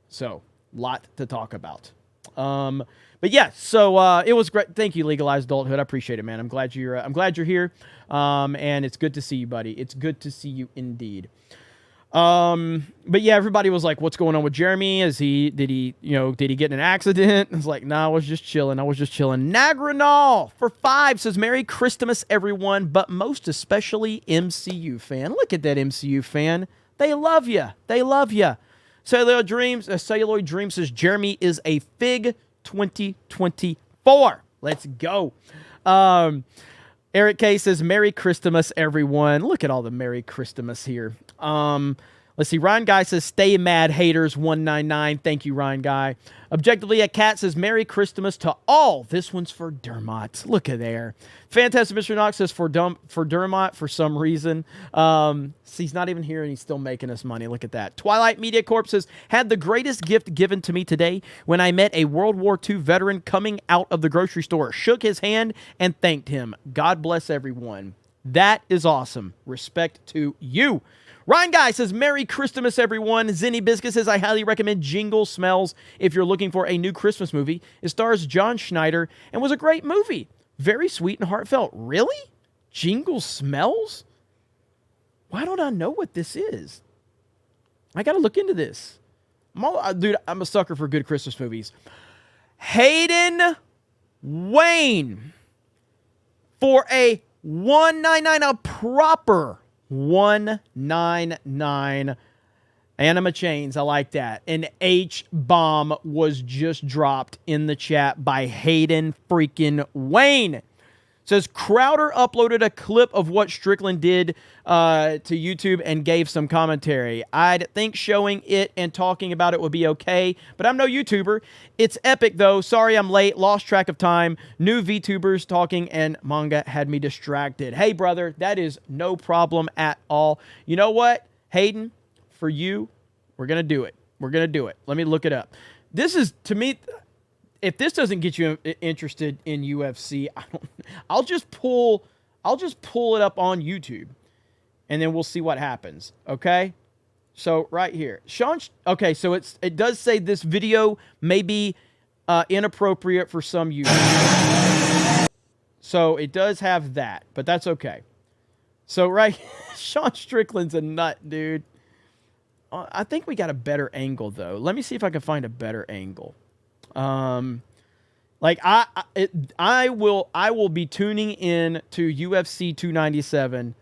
So, lot to talk about. But yeah, so it was great. Thank you, Legalized Adulthood. I appreciate it, man. I'm glad you're here. And it's good to see you, buddy. It's good to see you indeed. But yeah, everybody was like, what's going on with Jeremy? Did he get in an accident? It's like, nah, I was just chilling. Nagranol for 5 says, Merry Christmas, everyone, but most especially MCU fan. Look at that MCU fan. They love you. Celluloid Dream says, Jeremy is a Fig 2024. Let's go. Eric K says, Merry Christmas, everyone. Look at all the Merry Christmas here. Let's see. Ryan Guy says, stay mad, haters, 199. Thank you, Ryan Guy. Objectively, a cat says, Merry Christmas to all. This one's for Dermot. Look at there. Fantastic Mr. Knox says, for Dermot for some reason. He's not even here and he's still making us money. Look at that. Twilight Media Corp says, had the greatest gift given to me today when I met a World War II veteran coming out of the grocery store. Shook his hand and thanked him. God bless everyone. That is awesome. Respect to you. Ryan Guy says, Merry Christmas, everyone. Zinny Biscuit says, I highly recommend Jingle Smells if you're looking for a new Christmas movie. It stars John Schneider and was a great movie. Very sweet and heartfelt. Really? Jingle Smells? Why don't I know what this is? I got to look into this. Dude, I'm a sucker for good Christmas movies. Hayden Wayne for a 199, a proper 199. Anima Chains, I like that. An H-bomb was just dropped in the chat by Hayden freaking Wayne. Says Crowder uploaded a clip of what Strickland did to YouTube and gave some commentary. I'd think showing it and talking about it would be okay, but I'm no YouTuber. It's epic though. Sorry I'm late. Lost track of time. New VTubers talking and manga had me distracted. Hey brother, that is no problem at all. You know what, Hayden? For you, we're going to do it. Let me look it up. This is, to me, if this doesn't get you interested in UFC, I'll just pull it up on YouTube, and then we'll see what happens. Okay, so right here, Sean. Okay, so it does say this video may be inappropriate for some users. So it does have that, but that's okay. So right, Sean Strickland's a nut, dude. I think we got a better angle though. Let me see if I can find a better angle. Like I will be tuning in to UFC 297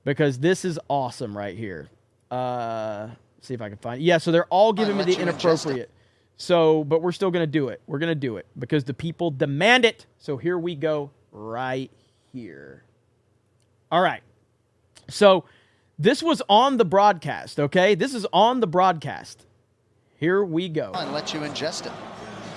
because this is awesome right here. See if I can find it. Yeah, so they're all giving me the inappropriate. So, but we're still gonna do it. We're gonna do it because the people demand it. So here we go right here. All right. So this was on the broadcast, okay? This is on the broadcast. Here we go. And let you ingest it.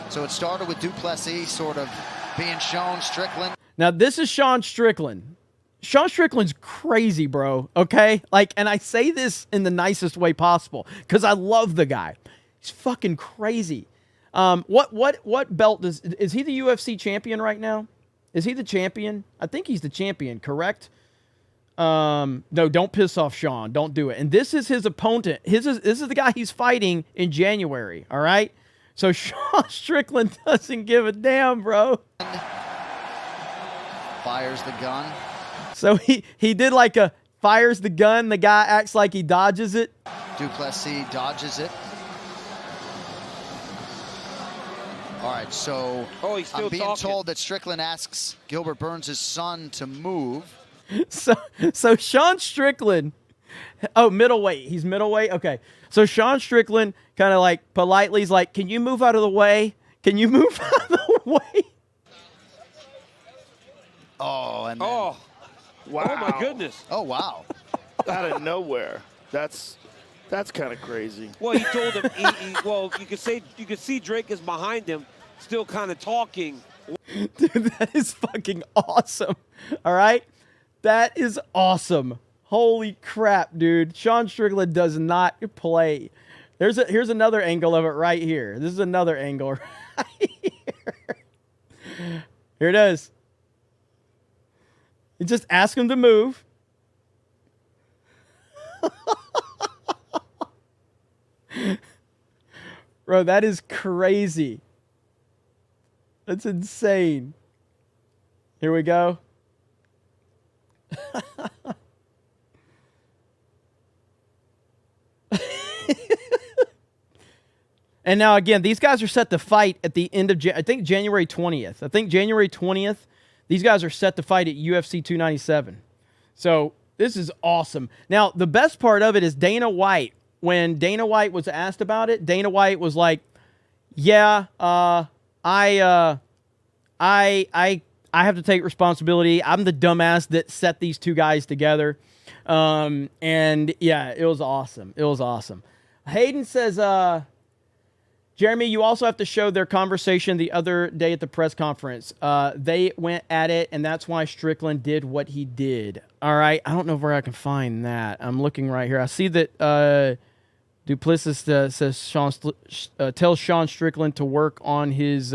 So it started with Duplessis sort of being shown Strickland. Now, this is Sean Strickland. Sean Strickland's crazy, bro, okay? Like, and I say this in the nicest way possible because I love the guy. He's fucking crazy. What belt is he the UFC champion right now? Is he the champion? I think he's the champion, correct? No, don't piss off Sean. Don't do it. And this is his opponent. This is the guy he's fighting in January, all right? So Sean Strickland doesn't give a damn, bro. Fires the gun. So he did like a fires the gun. The guy acts like he dodges it. Duplessis dodges it. All right, so I'm being told that Strickland asks Gilbert Burns' son to move. So Sean Strickland Oh, middleweight. He's middleweight. Okay. So Sean Strickland kind of like politely is like, "Can you move out of the way? Can you move out of the way?" Oh, and then, wow. Oh, my goodness. Oh, wow. Out of nowhere. That's kind of crazy. Well, he told him, well, you could see Drake is behind him, still kind of talking. Dude, that is fucking awesome. All right? That is awesome. Holy crap, dude. Sean Strickland does not play. Here's another angle of it right here. This is another angle right here. Here it is. You just ask him to move. Bro, that is crazy. That's insane. Here we go. And now again, these guys are set to fight at the end of I think January 20th. I think January 20th, these guys are set to fight at UFC 297. So this is awesome. Now, the best part of it is Dana White. When Dana White was asked about it, Dana White was like, "Yeah, I have to take responsibility. I'm the dumbass that set these two guys together." And yeah, it was awesome. It was awesome. Hayden says, Jeremy, you also have to show their conversation the other day at the press conference. They went at it, and that's why Strickland did what he did. All right. I don't know where I can find that. I'm looking right here. I see that Duplessis says tells Sean Strickland to work on his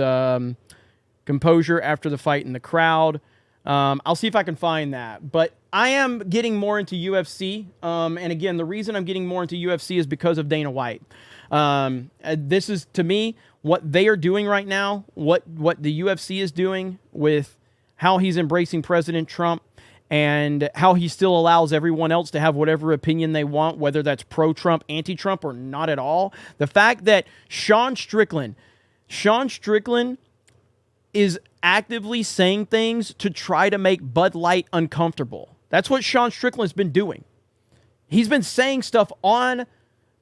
composure after the fight in the crowd. I'll see if I can find that. But I am getting more into UFC. And again, the reason I'm getting more into UFC is because of Dana White. This is, to me, what they are doing right now, what the UFC is doing with how he's embracing President Trump and how he still allows everyone else to have whatever opinion they want, whether that's pro-Trump, anti-Trump, or not at all. The fact that Sean Strickland is actively saying things to try to make Bud Light uncomfortable. That's what Sean Strickland's been doing. He's been saying stuff on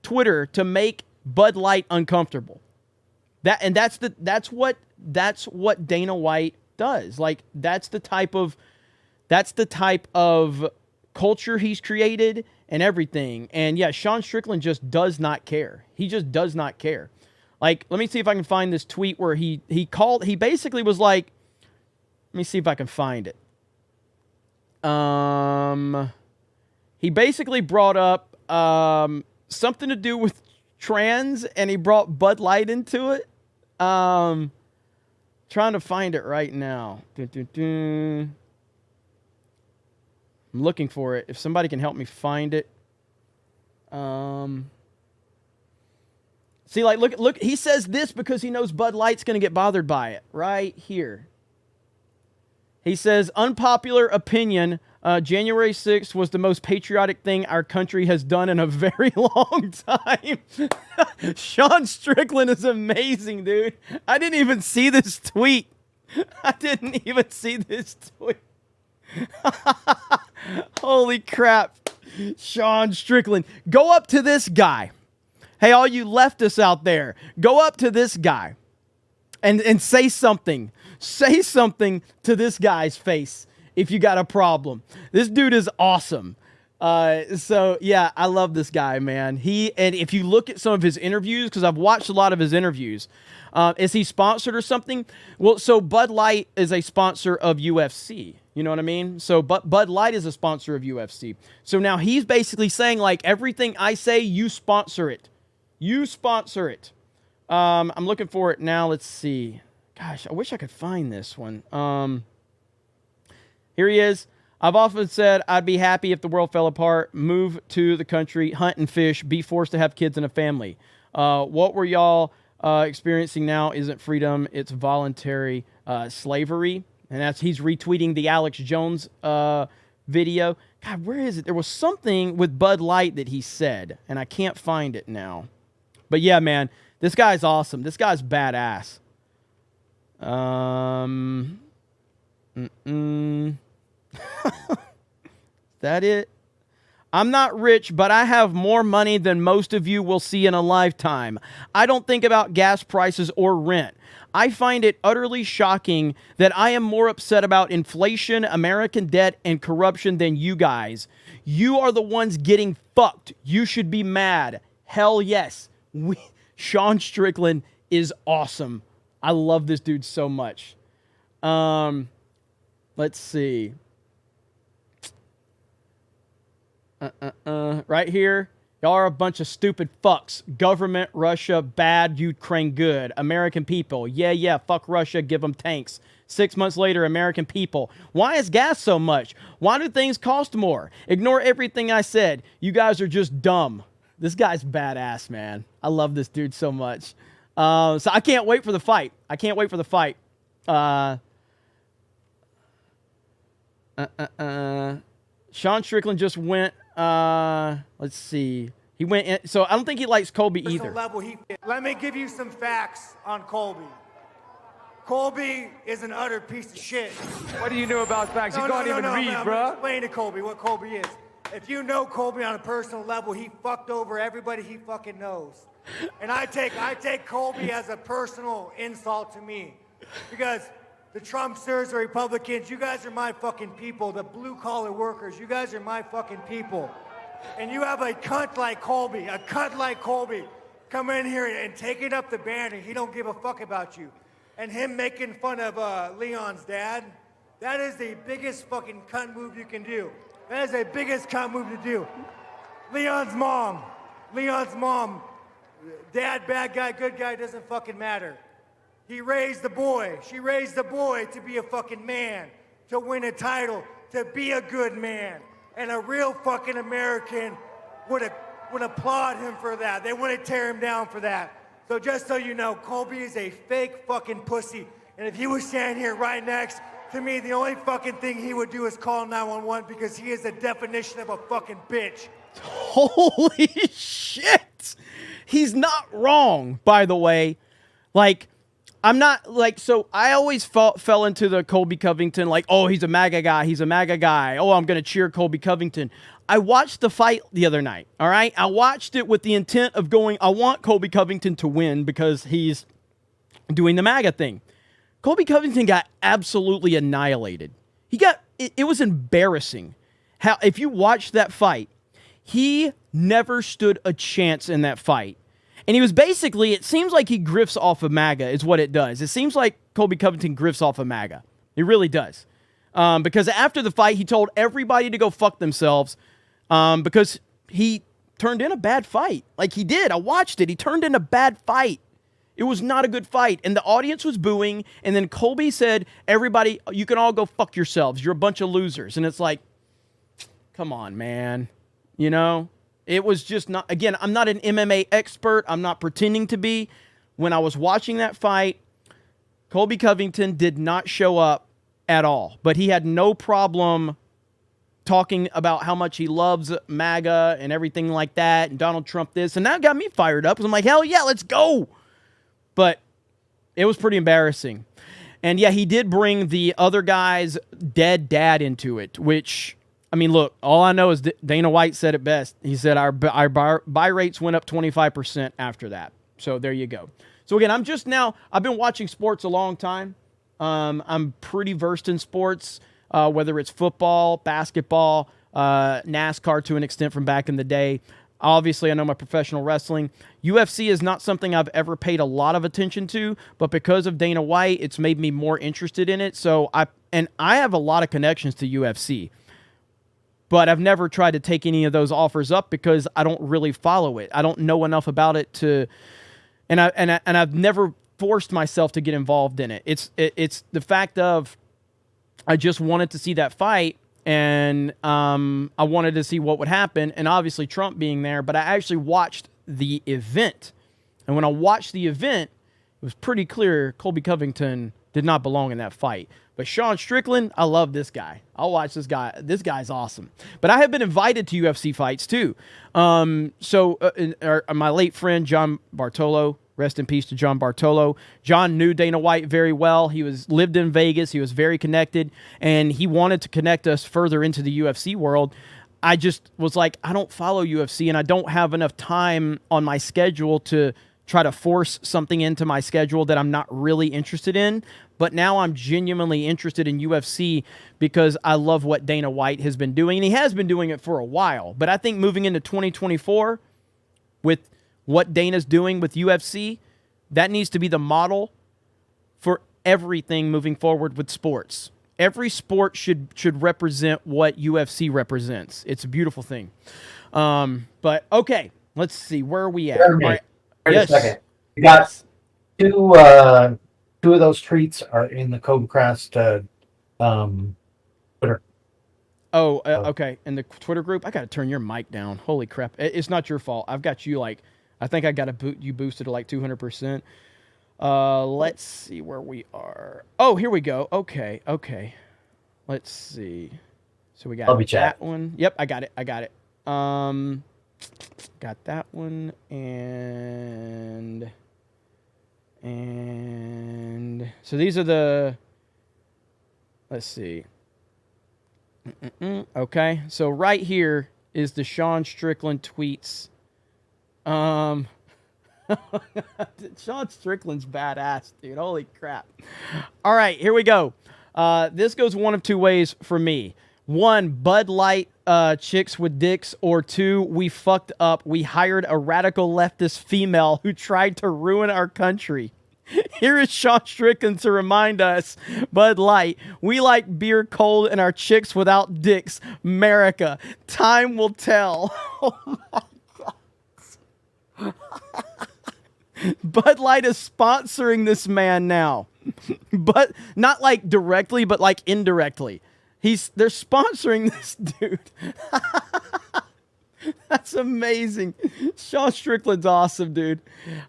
Twitter to make Bud Light uncomfortable. That's what Dana White does. Like, that's the type of culture he's created and everything. And yeah, Sean Strickland just does not care. He just does not care. Like, let me see if I can find this tweet where he basically was like, let me see if I can find it. He basically brought up something to do with trans, and he brought Bud Light into it. Trying to find it right now. I'm looking for it. If somebody can help me find it. See, like, look, he says this because he knows Bud Light's going to get bothered by it. Right here. He says, unpopular opinion, January 6th was the most patriotic thing our country has done in a very long time. Sean Strickland is amazing, dude. I didn't even see this tweet. Holy crap. Sean Strickland. Go up to this guy. Hey, all you leftists out there, go up to this guy and say something. Say something to this guy's face if you got a problem. This dude is awesome. So, yeah, I love this guy, man. And if you look at some of his interviews, because I've watched a lot of his interviews, is he sponsored or something? Well, so Bud Light is a sponsor of UFC. You know what I mean? So Bud Light is a sponsor of UFC. So now he's basically saying, like, everything I say, you sponsor it. You sponsor it. I'm looking for it now. Let's see. Gosh, I wish I could find this one. Here he is. I've often said I'd be happy if the world fell apart, move to the country, hunt and fish, be forced to have kids and a family. What were y'all experiencing now isn't freedom. It's voluntary slavery. And he's retweeting the Alex Jones video. God, where is it? There was something with Bud Light that he said, and I can't find it now. But yeah, man, this guy's awesome. This guy's badass. Is that it? I'm not rich, but I have more money than most of you will see in a lifetime. I don't think about gas prices or rent. I find it utterly shocking that I am more upset about inflation, American debt, and corruption than you guys. You are the ones getting fucked. You should be mad. Hell yes. Sean Strickland is awesome. I love this dude so much. Let's see. Right here. Y'all are a bunch of stupid fucks. Government, Russia, bad, Ukraine, good. American people, yeah, fuck Russia, give them tanks. 6 months later, American people. Why is gas so much? Why do things cost more? Ignore everything I said. You guys are just dumb. This guy's badass, man. I love this dude so much. So I can't wait for the fight. Sean Strickland just went, let's see. He went in, so I don't think he likes Colby either. Let me give you some facts on Colby. Colby is an utter piece of shit. What do you know about facts? You can't even read, bro. I'm explaining to Colby what Colby is. If you know Colby on a personal level, he fucked over everybody he fucking knows. And I take Colby as a personal insult to me. Because the Trumpsters, the Republicans, you guys are my fucking people. The blue-collar workers, you guys are my fucking people. And you have a cunt like Colby, come in here and taking up the banner. He don't give a fuck about you. And him making fun of Leon's dad, that is the biggest fucking cunt move you can do. That is the biggest cunt move to do. Leon's mom, dad, bad guy, good guy, doesn't fucking matter. She raised the boy to be a fucking man, to win a title, to be a good man. And a real fucking American would applaud him for that. They wouldn't tear him down for that. So just so you know, Colby is a fake fucking pussy. And if he was standing here right next to me, the only fucking thing he would do is call 911 because he is the definition of a fucking bitch. Holy shit! He's not wrong, by the way. Like, I'm not, like, so I always fell into the Colby Covington, like, oh, he's a MAGA guy. Oh, I'm going to cheer Colby Covington. I watched the fight the other night, all right? I watched it with the intent of going, I want Colby Covington to win because he's doing the MAGA thing. Colby Covington got absolutely annihilated. It was embarrassing. How, if you watch that fight, he never stood a chance in that fight. And he was basically, it seems like he grifts off of MAGA is what it does. It seems like Colby Covington grifts off of MAGA. It really does. Because after the fight, he told everybody to go fuck themselves because he turned in a bad fight. Like he did. I watched it. He turned in a bad fight. It was not a good fight. And the audience was booing. And then Colby said, everybody, you can all go fuck yourselves. You're a bunch of losers. And it's like, come on, man. You know? It was just not, again, I'm not an MMA expert. I'm not pretending to be. When I was watching that fight, Colby Covington did not show up at all. But he had no problem talking about how much he loves MAGA and everything like that, and Donald Trump this. And that got me fired up. I'm like, hell yeah, let's go. But it was pretty embarrassing. And yeah, he did bring the other guy's dead dad into it, which... I mean, look, all I know is Dana White said it best. He said our buy rates went up 25% after that. So there you go. So again, I've been watching sports a long time. I'm pretty versed in sports, whether it's football, basketball, NASCAR to an extent from back in the day. Obviously, I know my professional wrestling. UFC is not something I've ever paid a lot of attention to, but because of Dana White, it's made me more interested in it. So I have a lot of connections to UFC. But I've never tried to take any of those offers up because I don't really follow it. I don't know enough about it and I've never forced myself to get involved in it. It's the fact of I just wanted to see that fight, and I wanted to see what would happen, and obviously Trump being there. But I actually watched the event, and when I watched the event, it was pretty clear Colby Covington did not belong in that fight. But Sean Strickland, I love this guy. I'll watch this guy. This guy's awesome. But I have been invited to UFC fights too. My late friend, John Bartolo, rest in peace to John Bartolo. John knew Dana White very well. He lived in Vegas. He was very connected, and he wanted to connect us further into the UFC world. I just was like, I don't follow UFC, and I don't have enough time on my schedule to try to force something into my schedule that I'm not really interested in. But now I'm genuinely interested in UFC because I love what Dana White has been doing, and he has been doing it for a while. But I think moving into 2024 with what Dana's doing with UFC, that needs to be the model for everything moving forward with sports. Every sport should represent what UFC represents. It's a beautiful thing. But okay, let's see. Where are we at? Jeremy, All right. wait Yes. a second. You got two of those tweets are in the CobraCast Twitter. Oh, okay. In the Twitter group, I got to turn your mic down. Holy crap. It's not your fault. I've got you I think I got you boosted to like 200%. Let's see where we are. Oh, here we go. Okay. Let's see. So we got that one. Yep, I got it. Got that one and so these are the, let's see. Okay, so right here is the Sean Strickland tweets. Sean Strickland's badass, dude. Holy crap. All right, here we go. This goes one of two ways for me. One, Bud Light chicks with dicks, or two, we fucked up. We hired a radical leftist female who tried to ruin our country. Here is Sean Strickland to remind us, Bud Light, we like beer cold and our chicks without dicks. America, time will tell. Oh my God. Bud Light is sponsoring this man now. But not like directly, but like indirectly. They're sponsoring this dude. That's amazing. Sean Strickland's awesome, dude.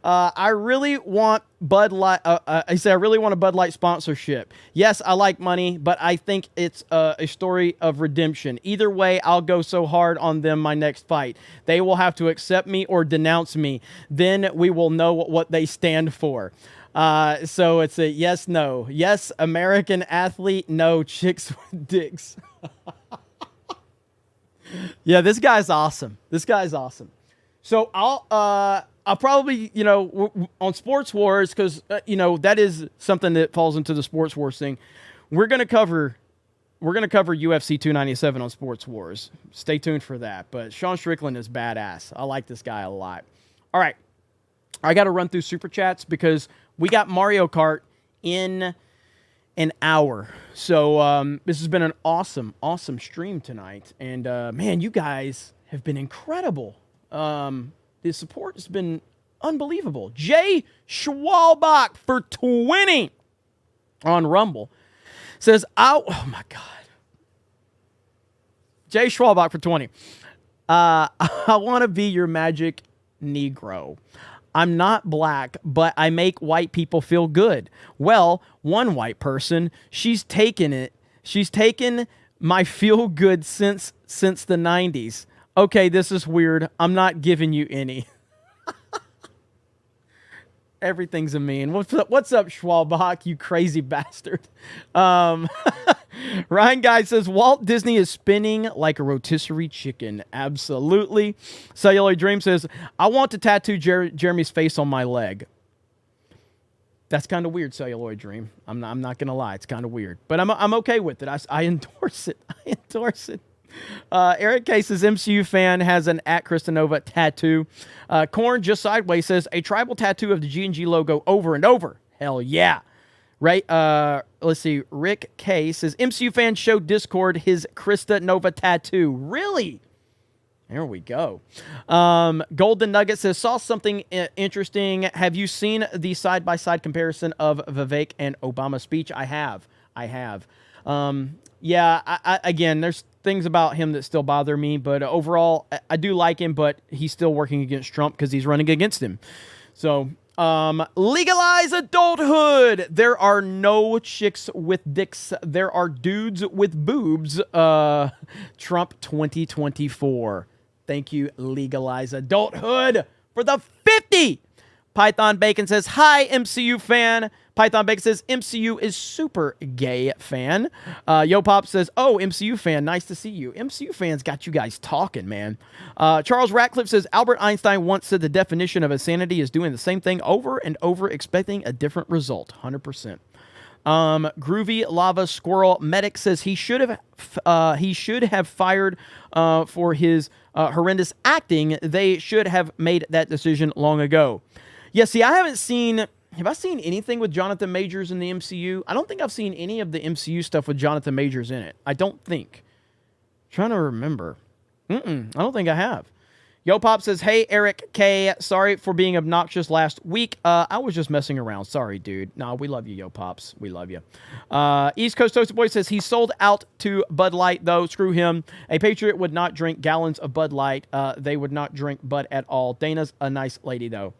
I really want Bud Light. I say I really want a Bud Light sponsorship. Yes, I like money, but I think it's a story of redemption. Either way, I'll go so hard on them my next fight. They will have to accept me or denounce me. Then we will know what they stand for. So it's a yes, no. Yes, American athlete. No, chicks with dicks. Yeah, this guy's awesome. So I'll probably, on Sports Wars, because, that is something that falls into the Sports Wars thing. We're going to cover UFC 297 on Sports Wars. Stay tuned for that. But Sean Strickland is badass. I like this guy a lot. All right. I got to run through Super Chats because we got Mario Kart in an hour. So this has been an awesome stream tonight. And, man, you guys have been incredible. The support has been unbelievable. Jay Schwalbach for 20 on Rumble says, oh my God. Jay Schwalbach for 20. I want to be your magic Negro. I'm not black, but I make white people feel good. Well, one white person, she's taken my feel good since the 90s. Okay, this is weird. I'm not giving you any. Everyth's a meme. What's up, Schwalbach, you crazy bastard? Ryan Guy says, Walt Disney is spinning like a rotisserie chicken. Absolutely. Celluloid Dream says, I want to tattoo Jeremy's face on my leg. That's kind of weird, Celluloid Dream. I'm not going to lie. It's kind of weird. But I'm okay with it. I endorse it. Eric K says, MCU fan has an @Christanova tattoo. Corn Just Sideways says, a tribal tattoo of the G&G logo over and over. Hell yeah. Right? Let's see. Rick K says, MCU fan showed Discord his Krista Nova tattoo. Really? There we go. Golden Nugget says, saw something interesting. Have you seen the side-by-side comparison of Vivek and Obama's speech? I have. Yeah, again, there's things about him that still bother me, but overall, I do like him, but he's still working against Trump because he's running against him. So, legalize adulthood. There are no chicks with dicks. There are dudes with boobs. Trump 2024. Thank you, legalize adulthood, for the 50. Python Bacon says, hi, MCU fan. Python Bacon says, MCU is super gay fan. Yo Pop says, oh, MCU fan, nice to see you. MCU fans got you guys talking, man. Charles Ratcliffe says, Albert Einstein once said the definition of insanity is doing the same thing over and over, expecting a different result. 100%. Groovy Lava Squirrel Medic says he should have fired for his horrendous acting. They should have made that decision long ago. Yeah, see, I haven't seen... Have I seen anything with Jonathan Majors in the MCU? I don't think I've seen any of the MCU stuff with Jonathan Majors in it. I don't think. Trying to remember. I don't think I have. Yo Pop says, hey, Eric K. Sorry for being obnoxious last week. I was just messing around. Sorry, dude. No, we love you, Yo Pops. We love you. East Coast Toasted Boy says, he sold out to Bud Light, though. Screw him. A patriot would not drink gallons of Bud Light. They would not drink Bud at all. Dana's a nice lady, though.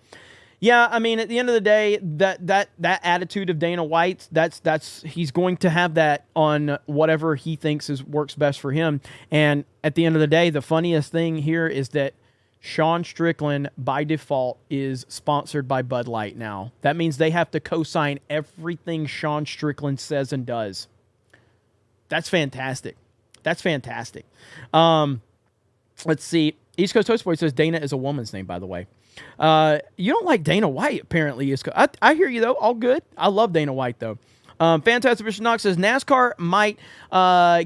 Yeah, I mean, at the end of the day, that attitude of Dana White's, he's going to have that on whatever he thinks works best for him. And at the end of the day, the funniest thing here is that Sean Strickland, by default, is sponsored by Bud Light now. That means they have to co-sign everything Sean Strickland says and does. That's fantastic. That's fantastic. Let's see. East Coast Toast Boy says Dana is a woman's name, by the way. You don't like Dana White, apparently. I hear you, though. All good. I love Dana White, though. Fantastic Bishop Knox says NASCAR might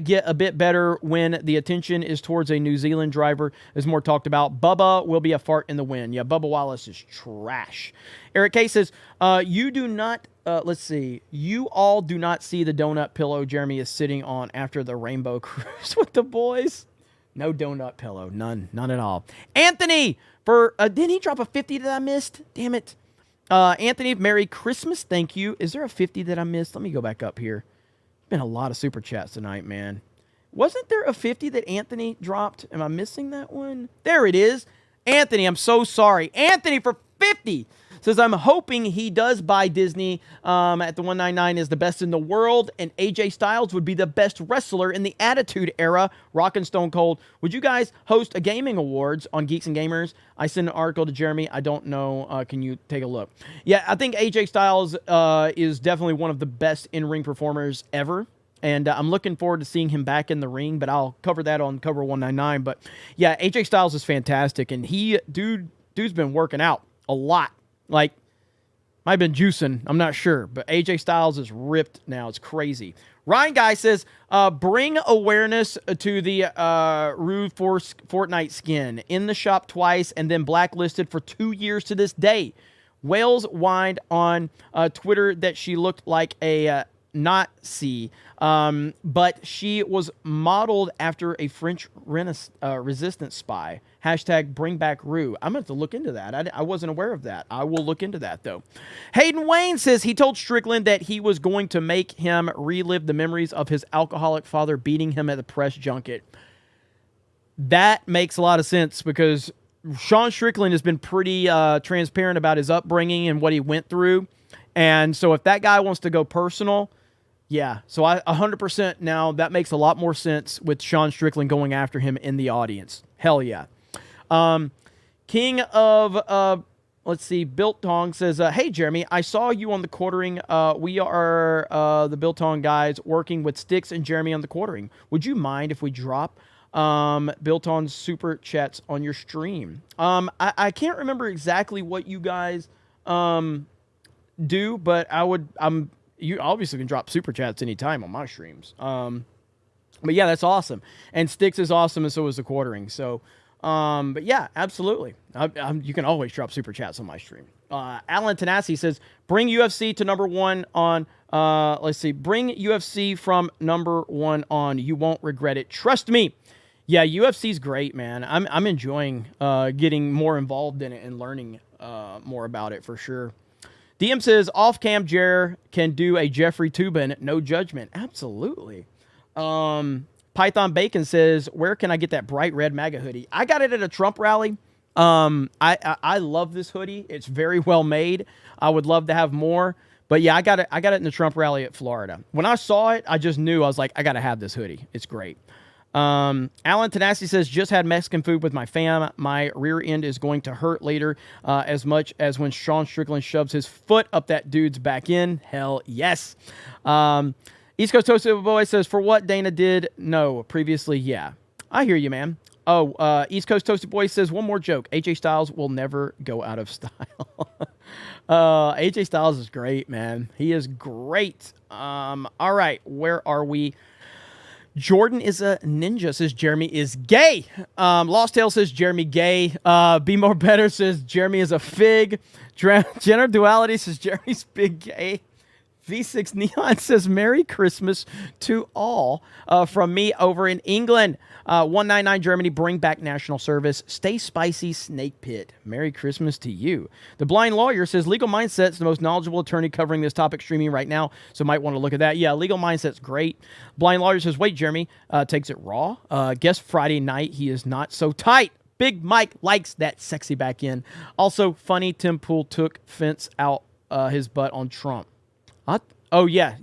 get a bit better when the attention is towards a New Zealand driver, as more talked about. Bubba will be a fart in the wind. Yeah, Bubba Wallace is trash. Eric K says, you do not, let's see, you all do not see the donut pillow Jeremy is sitting on after the Rainbow Cruise with the boys. No donut pillow. None at all. Anthony, didn't he drop a 50 that I missed? Damn it. Anthony, Merry Christmas. Thank you. Is there a 50 that I missed? Let me go back up here. Been a lot of super chats tonight, man. Wasn't there a 50 that Anthony dropped? Am I missing that one? There it is. Anthony, I'm so sorry. Anthony for 50 says, I'm hoping he does buy Disney at the 199 is the best in the world, and AJ Styles would be the best wrestler in the Attitude Era. Rockin' Stone Cold. Would you guys host a gaming awards on Geeks and Gamers? I sent an article to Jeremy. I don't know. Can you take a look? Yeah, I think AJ Styles is definitely one of the best in-ring performers ever. And I'm looking forward to seeing him back in the ring, but I'll cover that on Cover 199. But yeah, AJ Styles is fantastic, and dude's been working out a lot. Like, might have been juicing, I'm not sure, but AJ Styles is ripped now. It's crazy. Ryan Guy says, bring awareness to the Rude Force Fortnite skin. In the shop twice and then blacklisted for 2 years to this day. Wales whined on Twitter that she looked like a Nazi, but she was modeled after a French resistance spy. Hashtag bring back Rue. I'm going to have to look into that. I wasn't aware of that. I will look into that, though. Hayden Wayne says he told Strickland that he was going to make him relive the memories of his alcoholic father beating him at the press junket. That makes a lot of sense because Sean Strickland has been pretty transparent about his upbringing and what he went through. And so if that guy wants to go personal, yeah. So 100% now, that makes a lot more sense with Sean Strickland going after him in the audience. Hell yeah. King of, let's see, Biltong says, hey, Jeremy, I saw you on the quartering. We are the Biltong guys working with Sticks and Jeremy on the quartering. Would you mind if we drop Biltong's super chats on your stream? I can't remember exactly what you guys do, but you obviously can drop super chats anytime on my streams. But yeah, that's awesome. And Sticks is awesome, and so is the quartering. So, but yeah, absolutely. You can always drop super chats on my stream. Alan Tanasi says, bring UFC to #1 on, let's see, bring UFC from #1 on. You won't regret it. Trust me. Yeah, UFC's great, man. I'm enjoying getting more involved in it and learning more about it for sure. DM says, off-cam Jer can do a Jeffrey Toobin, no judgment. Absolutely. Python Bacon says, where can I get that bright red MAGA hoodie? I got it at a Trump rally. I love this hoodie. It's very well made. I would love to have more. But yeah, I got it in the Trump rally at Florida. When I saw it, I just knew. I was like, I got to have this hoodie. It's great. Alan Tanasi says, just had Mexican food with my fam. My rear end is going to hurt later as much as when Sean Strickland shoves his foot up that dude's back end. Hell yes. East Coast Toasted Boy says, for what Dana did, no. Previously, yeah. I hear you, man. Oh, East Coast Toasted Boy says, one more joke. AJ Styles will never go out of style. AJ Styles is great, man. He is great. All right, where are we? Jordan is a ninja, says Jeremy is gay. Lost Tale says Jeremy gay. Be More Better says Jeremy is a fig. Gender Duality says Jeremy's big gay. V6 Neon says Merry Christmas to all from me over in England. 199 Germany, bring back national service. Stay spicy, Snake Pit. Merry Christmas to you. The Blind Lawyer says Legal Mindset's the most knowledgeable attorney covering this topic streaming right now, so might want to look at that. Yeah, Legal Mindset's great. Blind Lawyer says, wait, Jeremy takes it raw. Guess Friday night he is not so tight. Big Mike likes that sexy back end. Also, funny Tim Pool took fence out his butt on Trump. Oh, yeah.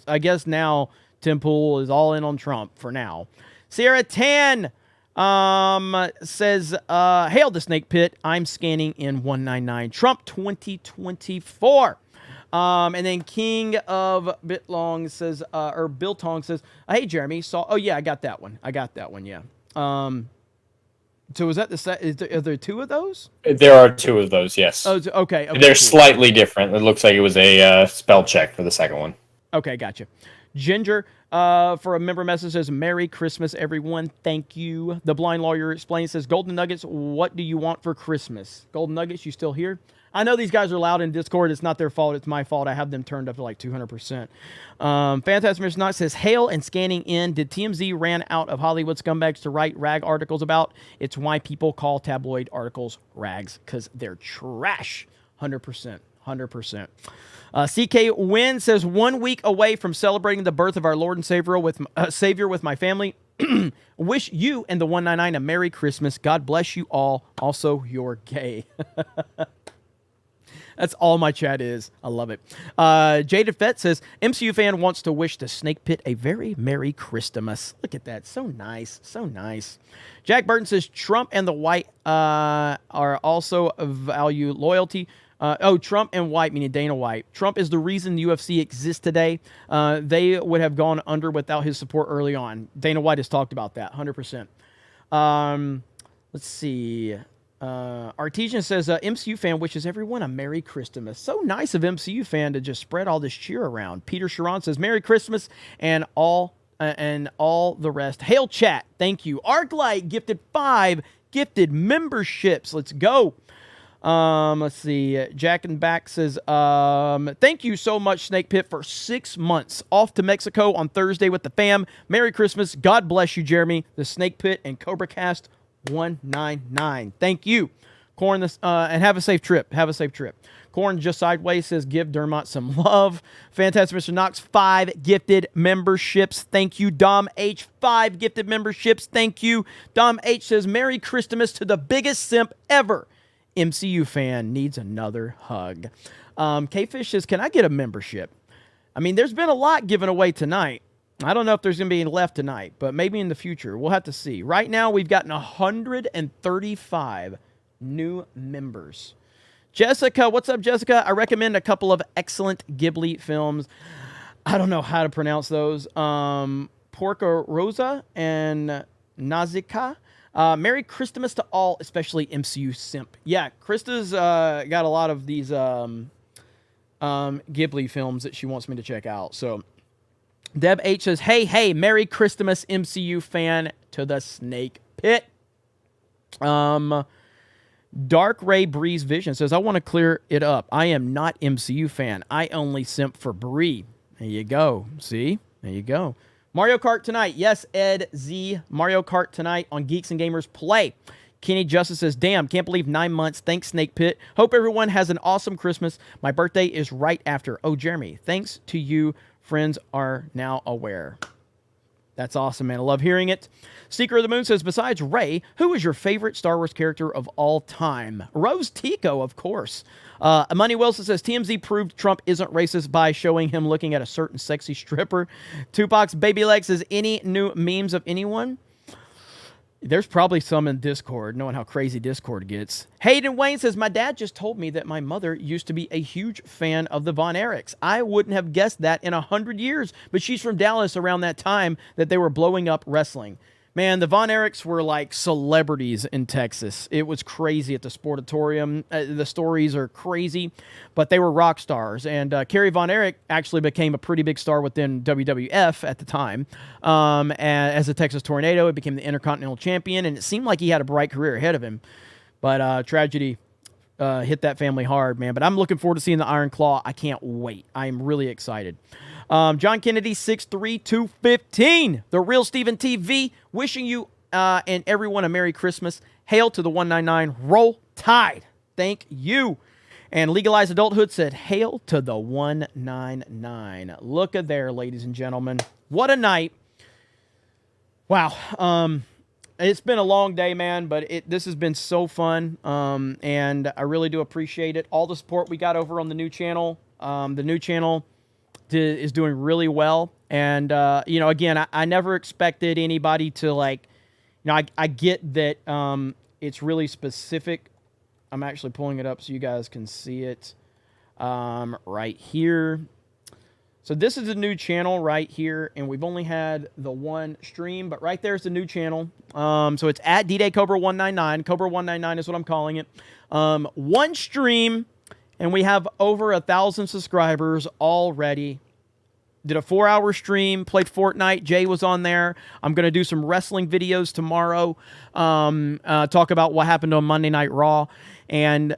I guess now Tim Pool is all in on Trump for now. Sierra Tan says, hail the Snake Pit. I'm scanning in 199. Trump 2024. And then King of Bitlong says, or Biltong says, hey, Jeremy, oh, yeah, I got that one. Yeah. So is that the set? Are there two of those? There are two of those, yes. Oh, okay. They're cool. slightly different. It looks like it was a spell check for the second one. Okay, gotcha. Ginger, for a member message, says, Merry Christmas, everyone. Thank you. The Blind Lawyer explains, says, Golden Nuggets, what do you want for Christmas? Golden Nuggets, you still here? I know these guys are loud in Discord. It's not their fault. It's my fault. I have them turned up to like 200%. Fantastic Mr. Knox says, hail and scanning in. Did TMZ ran out of Hollywood scumbags to write rag articles about? It's why people call tabloid articles rags, because they're trash. 100%. 100%. CK Wynn says, 1 week away from celebrating the birth of our Lord and Savior with my family. Wish you and the 199 a Merry Christmas. God bless you all. Also, you're gay. That's all my chat is. I love it. Jaded Fett says, MCU fan wants to wish the Snake Pit a very Merry Christmas. Look at that. So nice. So nice. Jack Burton says, Trump and the White are also value loyalty. Trump and White, meaning Dana White. Trump is the reason the UFC exists today. They would have gone under without his support early on. Dana White has talked about that, 100%. Let's see. Artesian says, MCU fan wishes everyone a Merry Christmas. So nice of MCU fan to just spread all this cheer around. Peter Sharon says, Merry Christmas and all the rest. Hail chat. Thank you. Arclight gifted 5 gifted memberships. Let's go. Let's see. Jack and Back says, thank you so much, Snake Pit, for 6 months. Off to Mexico on Thursday with the fam. Merry Christmas. God bless you, Jeremy, the Snake Pit, and CobraCast 199. Thank you. Corn, and have a safe trip. Have a safe trip. Corn just sideways says, give Dermot some love. Fantastic Mr. Knox, 5 gifted memberships. Thank you. Dom H, 5 gifted memberships. Thank you. Dom H says, Merry Christmas to the biggest simp ever. MCU fan needs another hug. K-Fish says, can I get a membership? I mean, there's been a lot given away tonight. I don't know if there's going to be any left tonight, but maybe in the future. We'll have to see. Right now, we've gotten 135 new members. Jessica, what's up, Jessica? I recommend a couple of excellent Ghibli films. I don't know how to pronounce those. Porco Rosa and Nausicaa. Merry Christmas to all, especially MCU simp. Yeah, Krista's got a lot of these Ghibli films that she wants me to check out. So Deb H says, hey, Merry Christmas, MCU fan, to the Snake Pit. Dark Ray Breeze Vision says, I want to clear it up. I am not MCU fan. I only simp for Brie. There you go. See? There you go. Mario Kart tonight. Yes, Ed Z. Mario Kart tonight on Geeks and Gamers Play. Kenny Justice says, damn, can't believe 9 months. Thanks, Snake Pit. Hope everyone has an awesome Christmas. My birthday is right after. Oh, Jeremy, thanks to you. Friends are now aware. That's awesome, man. I love hearing it. Seeker of the Moon says, besides Rey, who is your favorite Star Wars character of all time? Rose Tico, of course. Money Wilson says, TMZ proved Trump isn't racist by showing him looking at a certain sexy stripper. Tupac's Baby Leg says, any new memes of anyone? There's probably some in Discord, knowing how crazy Discord gets. Hayden Wayne says, my dad just told me that my mother used to be a huge fan of the Von Erichs. I wouldn't have guessed that in 100 years, but she's from Dallas around that time that they were blowing up wrestling. Man, the Von Erichs were like celebrities in Texas. It was crazy at the Sportatorium. The stories are crazy, but they were rock stars. And Kerry Von Erich actually became a pretty big star within WWF at the time. As a Texas Tornado, he became the Intercontinental Champion, and it seemed like he had a bright career ahead of him. But tragedy hit that family hard, man. But I'm looking forward to seeing the Iron Claw. I can't wait. I am really excited. John Kennedy, 63215. The Real Steven TV, wishing you and everyone a Merry Christmas. Hail to the 199. Roll Tide. Thank you. And Legalized Adulthood said, hail to the 199. Look at there, ladies and gentlemen. What a night. Wow. It's been a long day, man, but this has been so fun. And I really do appreciate it. All the support we got over on the new channel. The new channel is doing really well. And, again, I never expected anybody to, I get that it's really specific. I'm actually pulling it up so you guys can see it right here. So this is a new channel right here, and we've only had the one stream, but right there's the new channel. So it's at D-Day Cobra 199. Cobra 199 is what I'm calling it. One stream, and we have over 1,000 subscribers already. Did a 4-hour stream, played Fortnite. Jay was on there. I'm going to do some wrestling videos tomorrow. Talk about what happened on Monday Night Raw. And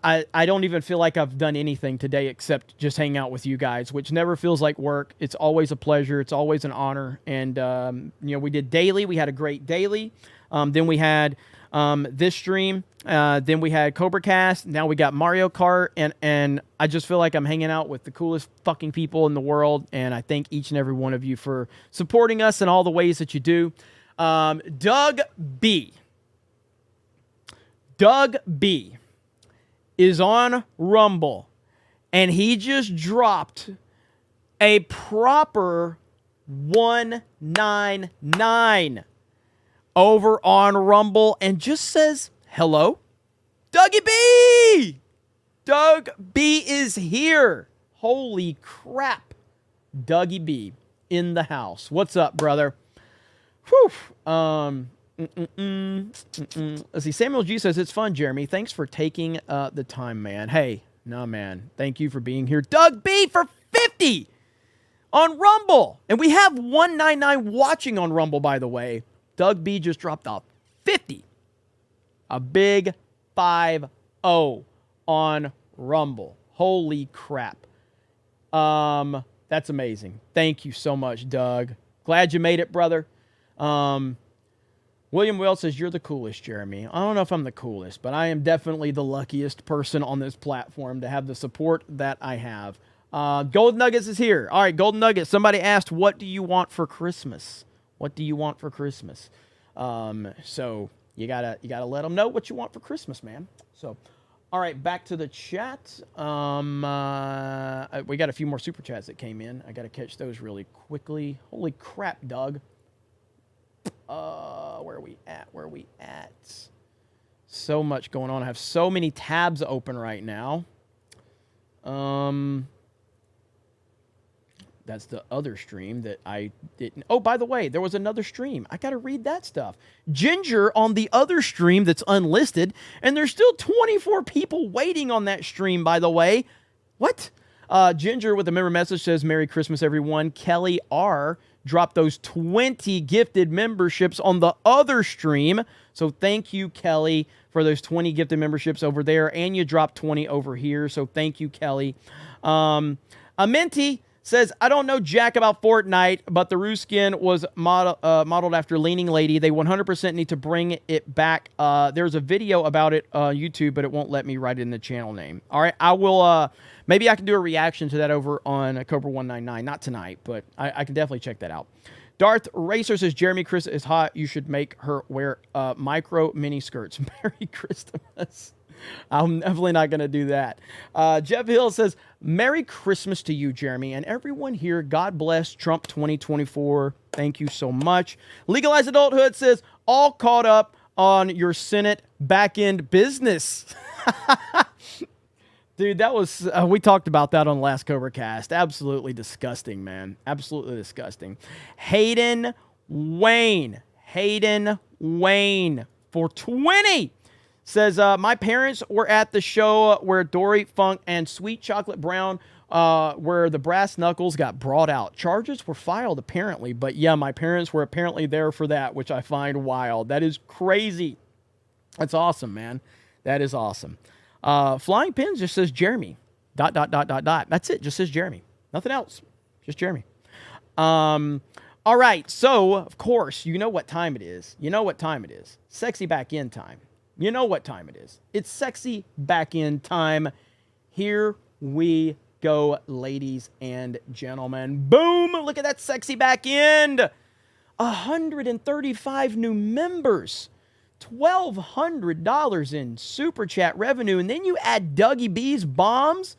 I don't even feel like I've done anything today except just hang out with you guys, which never feels like work. It's always a pleasure. It's always an honor. And, we did daily. We had a great daily. Then we had this stream. Then we had CobraCast. Now we got Mario Kart. And I just feel like I'm hanging out with the coolest fucking people in the world. And I thank each and every one of you for supporting us in all the ways that you do. Doug B. Is on Rumble, and he just dropped a proper 199 over on Rumble and just says, hello, Dougie B! Doug B is here. Holy crap. Dougie B in the house. What's up, brother? Whew. Let's see. Samuel G says, it's fun, Jeremy. Thanks for taking the time, man. Hey, no, man. Thank you for being here. Doug B for 50 on Rumble. And we have 199 watching on Rumble, by the way. Doug B just dropped off 50. A big 5-0 on Rumble. Holy crap. That's amazing. Thank you so much, Doug. Glad you made it, brother. William Wells says, you're the coolest, Jeremy. I don't know if I'm the coolest, but I am definitely the luckiest person on this platform to have the support that I have. Golden Nuggets is here. All right, Golden Nuggets. Somebody asked, what do you want for Christmas? What do you want for Christmas? So you gotta let them know what you want for Christmas, man. So, all right, back to the chat. We got a few more super chats that came in. I got to catch those really quickly. Holy crap, Doug. Where are we at? So much going on. I have so many tabs open right now. That's the other stream that I didn't. Oh, by the way, there was another stream. I got to read that stuff. Ginger on the other stream that's unlisted, and there's still 24 people waiting on that stream, by the way. What? Ginger with a member message says, Merry Christmas, everyone. Kelly R. dropped those 20 gifted memberships on the other stream. So thank you, Kelly, for those 20 gifted memberships over there. And you dropped 20 over here. So thank you, Kelly. Amenti says, I don't know jack about Fortnite, but the Roo skin was modeled after Leaning Lady. They 100% need to bring it back. There's a video about it on YouTube, but it won't let me write it in the channel name. All right, I will... maybe I can do a reaction to that over on Cobra 199. Not tonight, but I can definitely check that out. Darth Racer says, Jeremy Chris is hot. You should make her wear micro mini skirts. Merry Christmas. I'm definitely not going to do that. Jeff Hill says, Merry Christmas to you, Jeremy, and everyone here. God bless Trump 2024. Thank you so much. Legalized Adulthood says, all caught up on your Senate back-end business. Dude, that was, we talked about that on the last CobraCast. Absolutely disgusting, man. Absolutely disgusting. Hayden Wayne for 20 says, my parents were at the show where Dory Funk and Sweet Chocolate Brown, where the brass knuckles got brought out. Charges were filed, apparently. But yeah, my parents were apparently there for that, which I find wild. That is crazy. That's awesome, man. That is awesome. Flying Pins just says Jeremy. ... That's it. Just says Jeremy. Nothing else. Just Jeremy. All right. So, of course, you know what time it is. Sexy back in time. You know what time it is. It's sexy back in time. Here we go, ladies and gentlemen. Boom! Look at that sexy back end. 135 new members. $1,200 in super chat revenue, and then you add Dougie B's bombs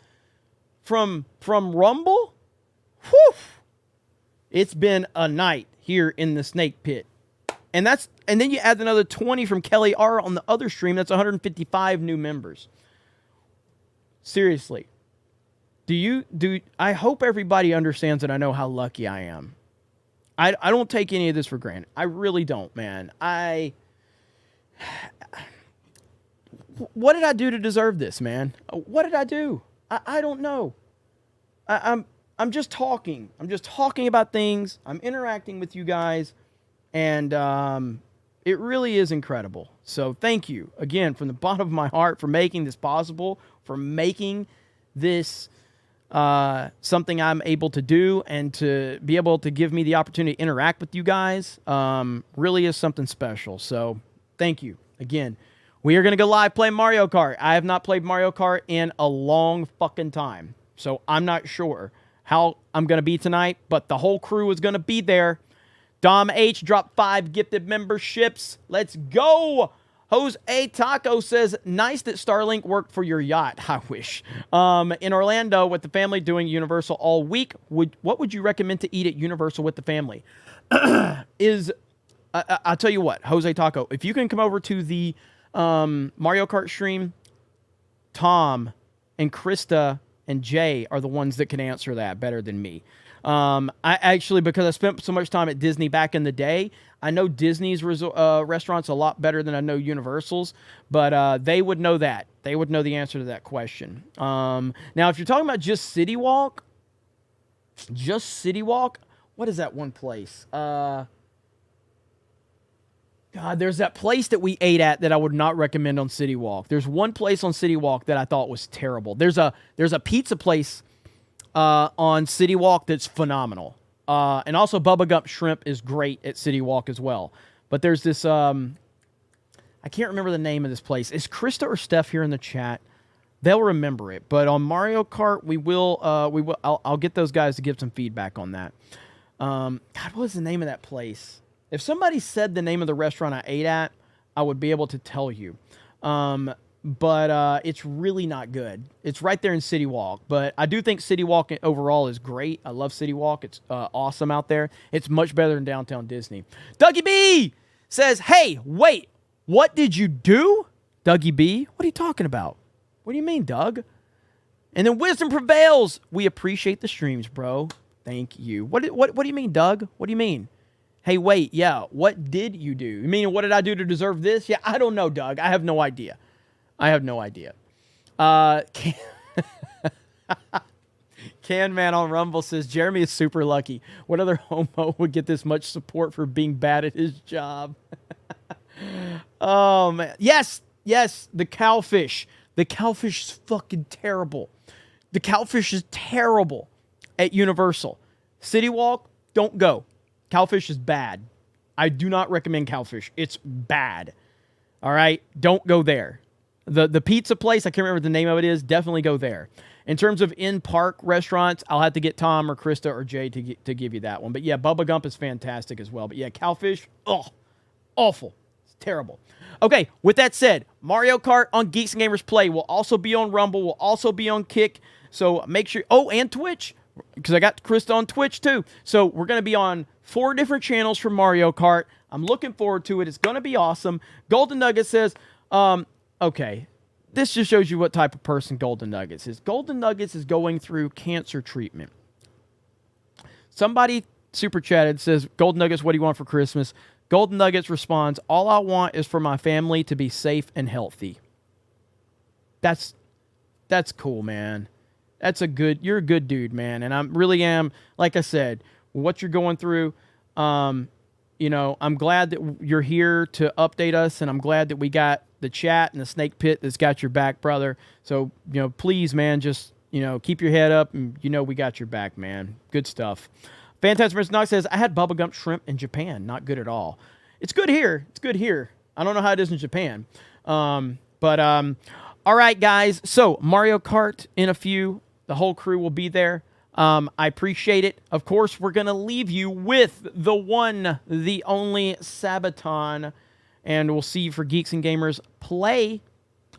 from Rumble. Whew! It's been a night here in the snake pit, and then you add another 20 from Kelly R on the other stream. That's 155 new members. Seriously, I hope everybody understands that I know how lucky I am. I don't take any of this for granted. I really don't, man. What did I do to deserve this, man? What did I do? I don't know. I'm just talking. I'm just talking about things. I'm interacting with you guys, and it really is incredible. So thank you again from the bottom of my heart for making this possible, for making this something I'm able to do, and to be able to give me the opportunity to interact with you guys. Really is something special. So thank you again. We are going to go live play Mario Kart. I have not played Mario Kart in a long fucking time, so I'm not sure how I'm going to be tonight, but the whole crew is going to be there. Dom H dropped 5 gifted memberships. Let's go. Jose Taco says, nice that Starlink worked for your yacht. I wish. In Orlando with the family doing Universal all week, what would you recommend to eat at Universal with the family? I'll tell you what, Jose Taco, if you can come over to the Mario Kart stream, Tom and Krista and Jay are the ones that can answer that better than me. I actually, because I spent so much time at Disney back in the day, I know Disney's restaurants a lot better than I know Universal's, but they would know that. They would know the answer to that question. Now, if you're talking about just City Walk, what is that one place? God, there's that place that we ate at that I would not recommend on City Walk. There's one place on City Walk that I thought was terrible. There's a pizza place on City Walk that's phenomenal. And also Bubba Gump Shrimp is great at City Walk as well. But there's this, I can't remember the name of this place. Is Krista or Steph here in the chat? They'll remember it. But on Mario Kart, I'll get those guys to give some feedback on that. God, what was the name of that place? If somebody said the name of the restaurant I ate at, I would be able to tell you. But it's really not good. It's right there in City Walk. But I do think City Walk overall is great. I love City Walk. It's awesome out there. It's much better than Downtown Disney. Dougie B says, hey, wait, what did you do? Dougie B, what are you talking about? What do you mean, Doug? And then Wisdom Prevails. We appreciate the streams, bro. Thank you. What do you mean, Doug? What do you mean? Hey, wait, yeah, what did you do? You mean, what did I do to deserve this? Yeah, I don't know, Doug. I have no idea. Can Man on Rumble says, Jeremy is super lucky. What other homo would get this much support for being bad at his job? Oh, man. Yes, the cowfish. The cowfish is fucking terrible. The cowfish is terrible at Universal. City Walk, don't go. Cowfish is bad. I do not recommend cowfish. It's bad. All right? Don't go there. The pizza place, I can't remember what the name of it is, definitely go there. In terms of in-park restaurants, I'll have to get Tom or Krista or Jay to give you that one. But yeah, Bubba Gump is fantastic as well. But yeah, cowfish, awful. It's terrible. Okay, with that said, Mario Kart on Geeks and Gamers Play will also be on Rumble, will also be on Kick. So make sure, and Twitch, because I got Krista on Twitch too. So we're going to be on 4 different channels for Mario Kart. I'm looking forward to it. It's going to be awesome. Golden Nugget says, okay, this just shows you what type of person Golden Nuggets is. Golden Nuggets is going through cancer treatment. Somebody super chatted, says, Golden Nuggets, what do you want for Christmas? Golden Nuggets responds, all I want is for my family to be safe and healthy. That's cool, man. You're a good dude, man. And I really am, like I said, what you're going through, I'm glad that you're here to update us, and I'm glad that we got the chat and the snake pit that's got your back, brother. So, please, man, just, keep your head up, and we got your back, man. Good stuff. Fantastic Prince Knox says, I had bubblegum shrimp in Japan. Not good at all. It's good here. I don't know how it is in Japan. All right, guys. So, Mario Kart in a few. The whole crew will be there. I appreciate it. Of course, we're going to leave you with the one, the only Sabaton. And we'll see you for Geeks and Gamers Play.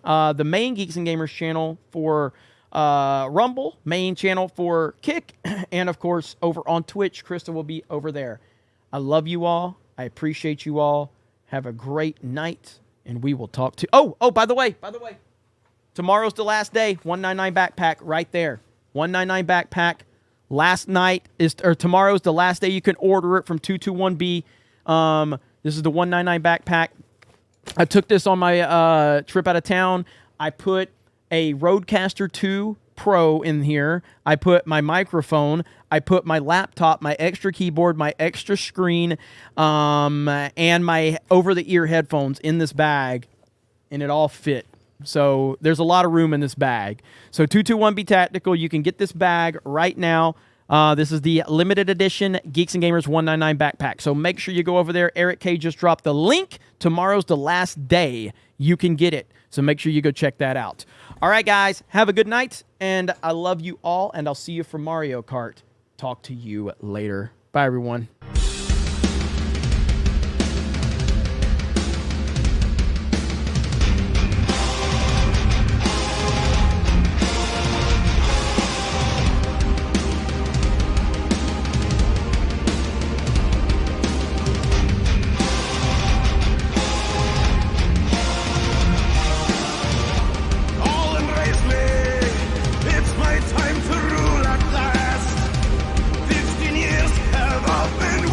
The main Geeks and Gamers channel for Rumble. Main channel for Kick. And, of course, over on Twitch. Krista will be over there. I love you all. I appreciate you all. Have a great night. And we will talk to... Oh, by the way. Tomorrow's the last day. 199 backpack right there. 199 backpack. Tomorrow's the last day you can order it from 221B. This is the 199 backpack. I took this on my trip out of town. I put a Rodecaster 2 Pro in here. I put my microphone. I put my laptop, my extra keyboard, my extra screen, and my over-the-ear headphones in this bag, and it all fit. So there's a lot of room in this bag. So 221B Tactical, you can get this bag right now. This is the limited edition Geeks and Gamers 199 backpack. So make sure you go over there. Eric K just dropped the link. Tomorrow's the last day you can get it. So make sure you go check that out. All right, guys, have a good night. And I love you all. And I'll see you for Mario Kart. Talk to you later. Bye, everyone. It's my time to rule at last. 15 years have all been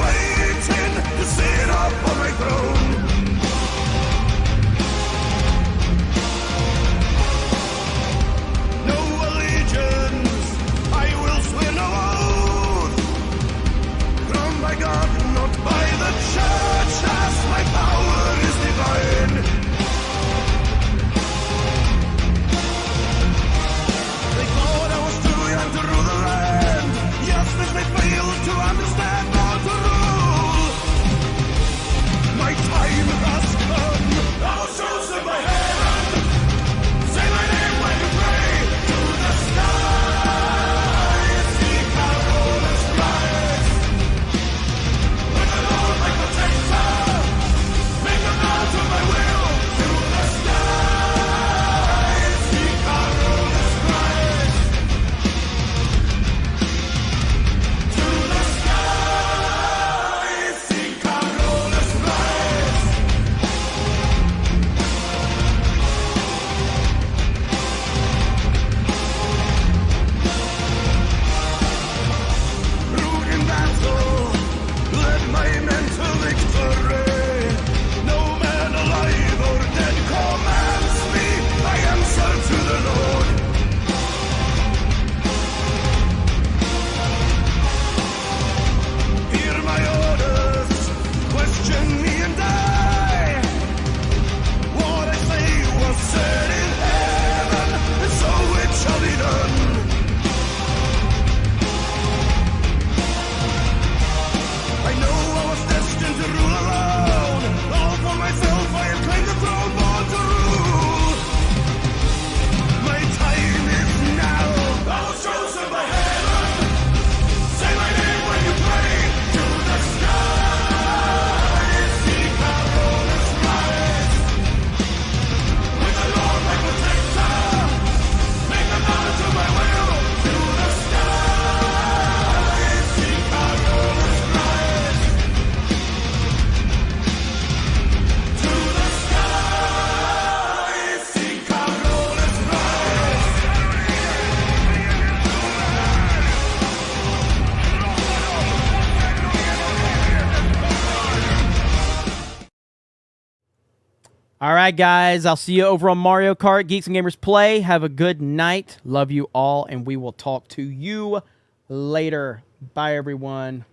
All right, guys. I'll see you over on Mario Kart Geeks and Gamers Play. Have a good night. Love you all, and we will talk to you later. Bye, everyone.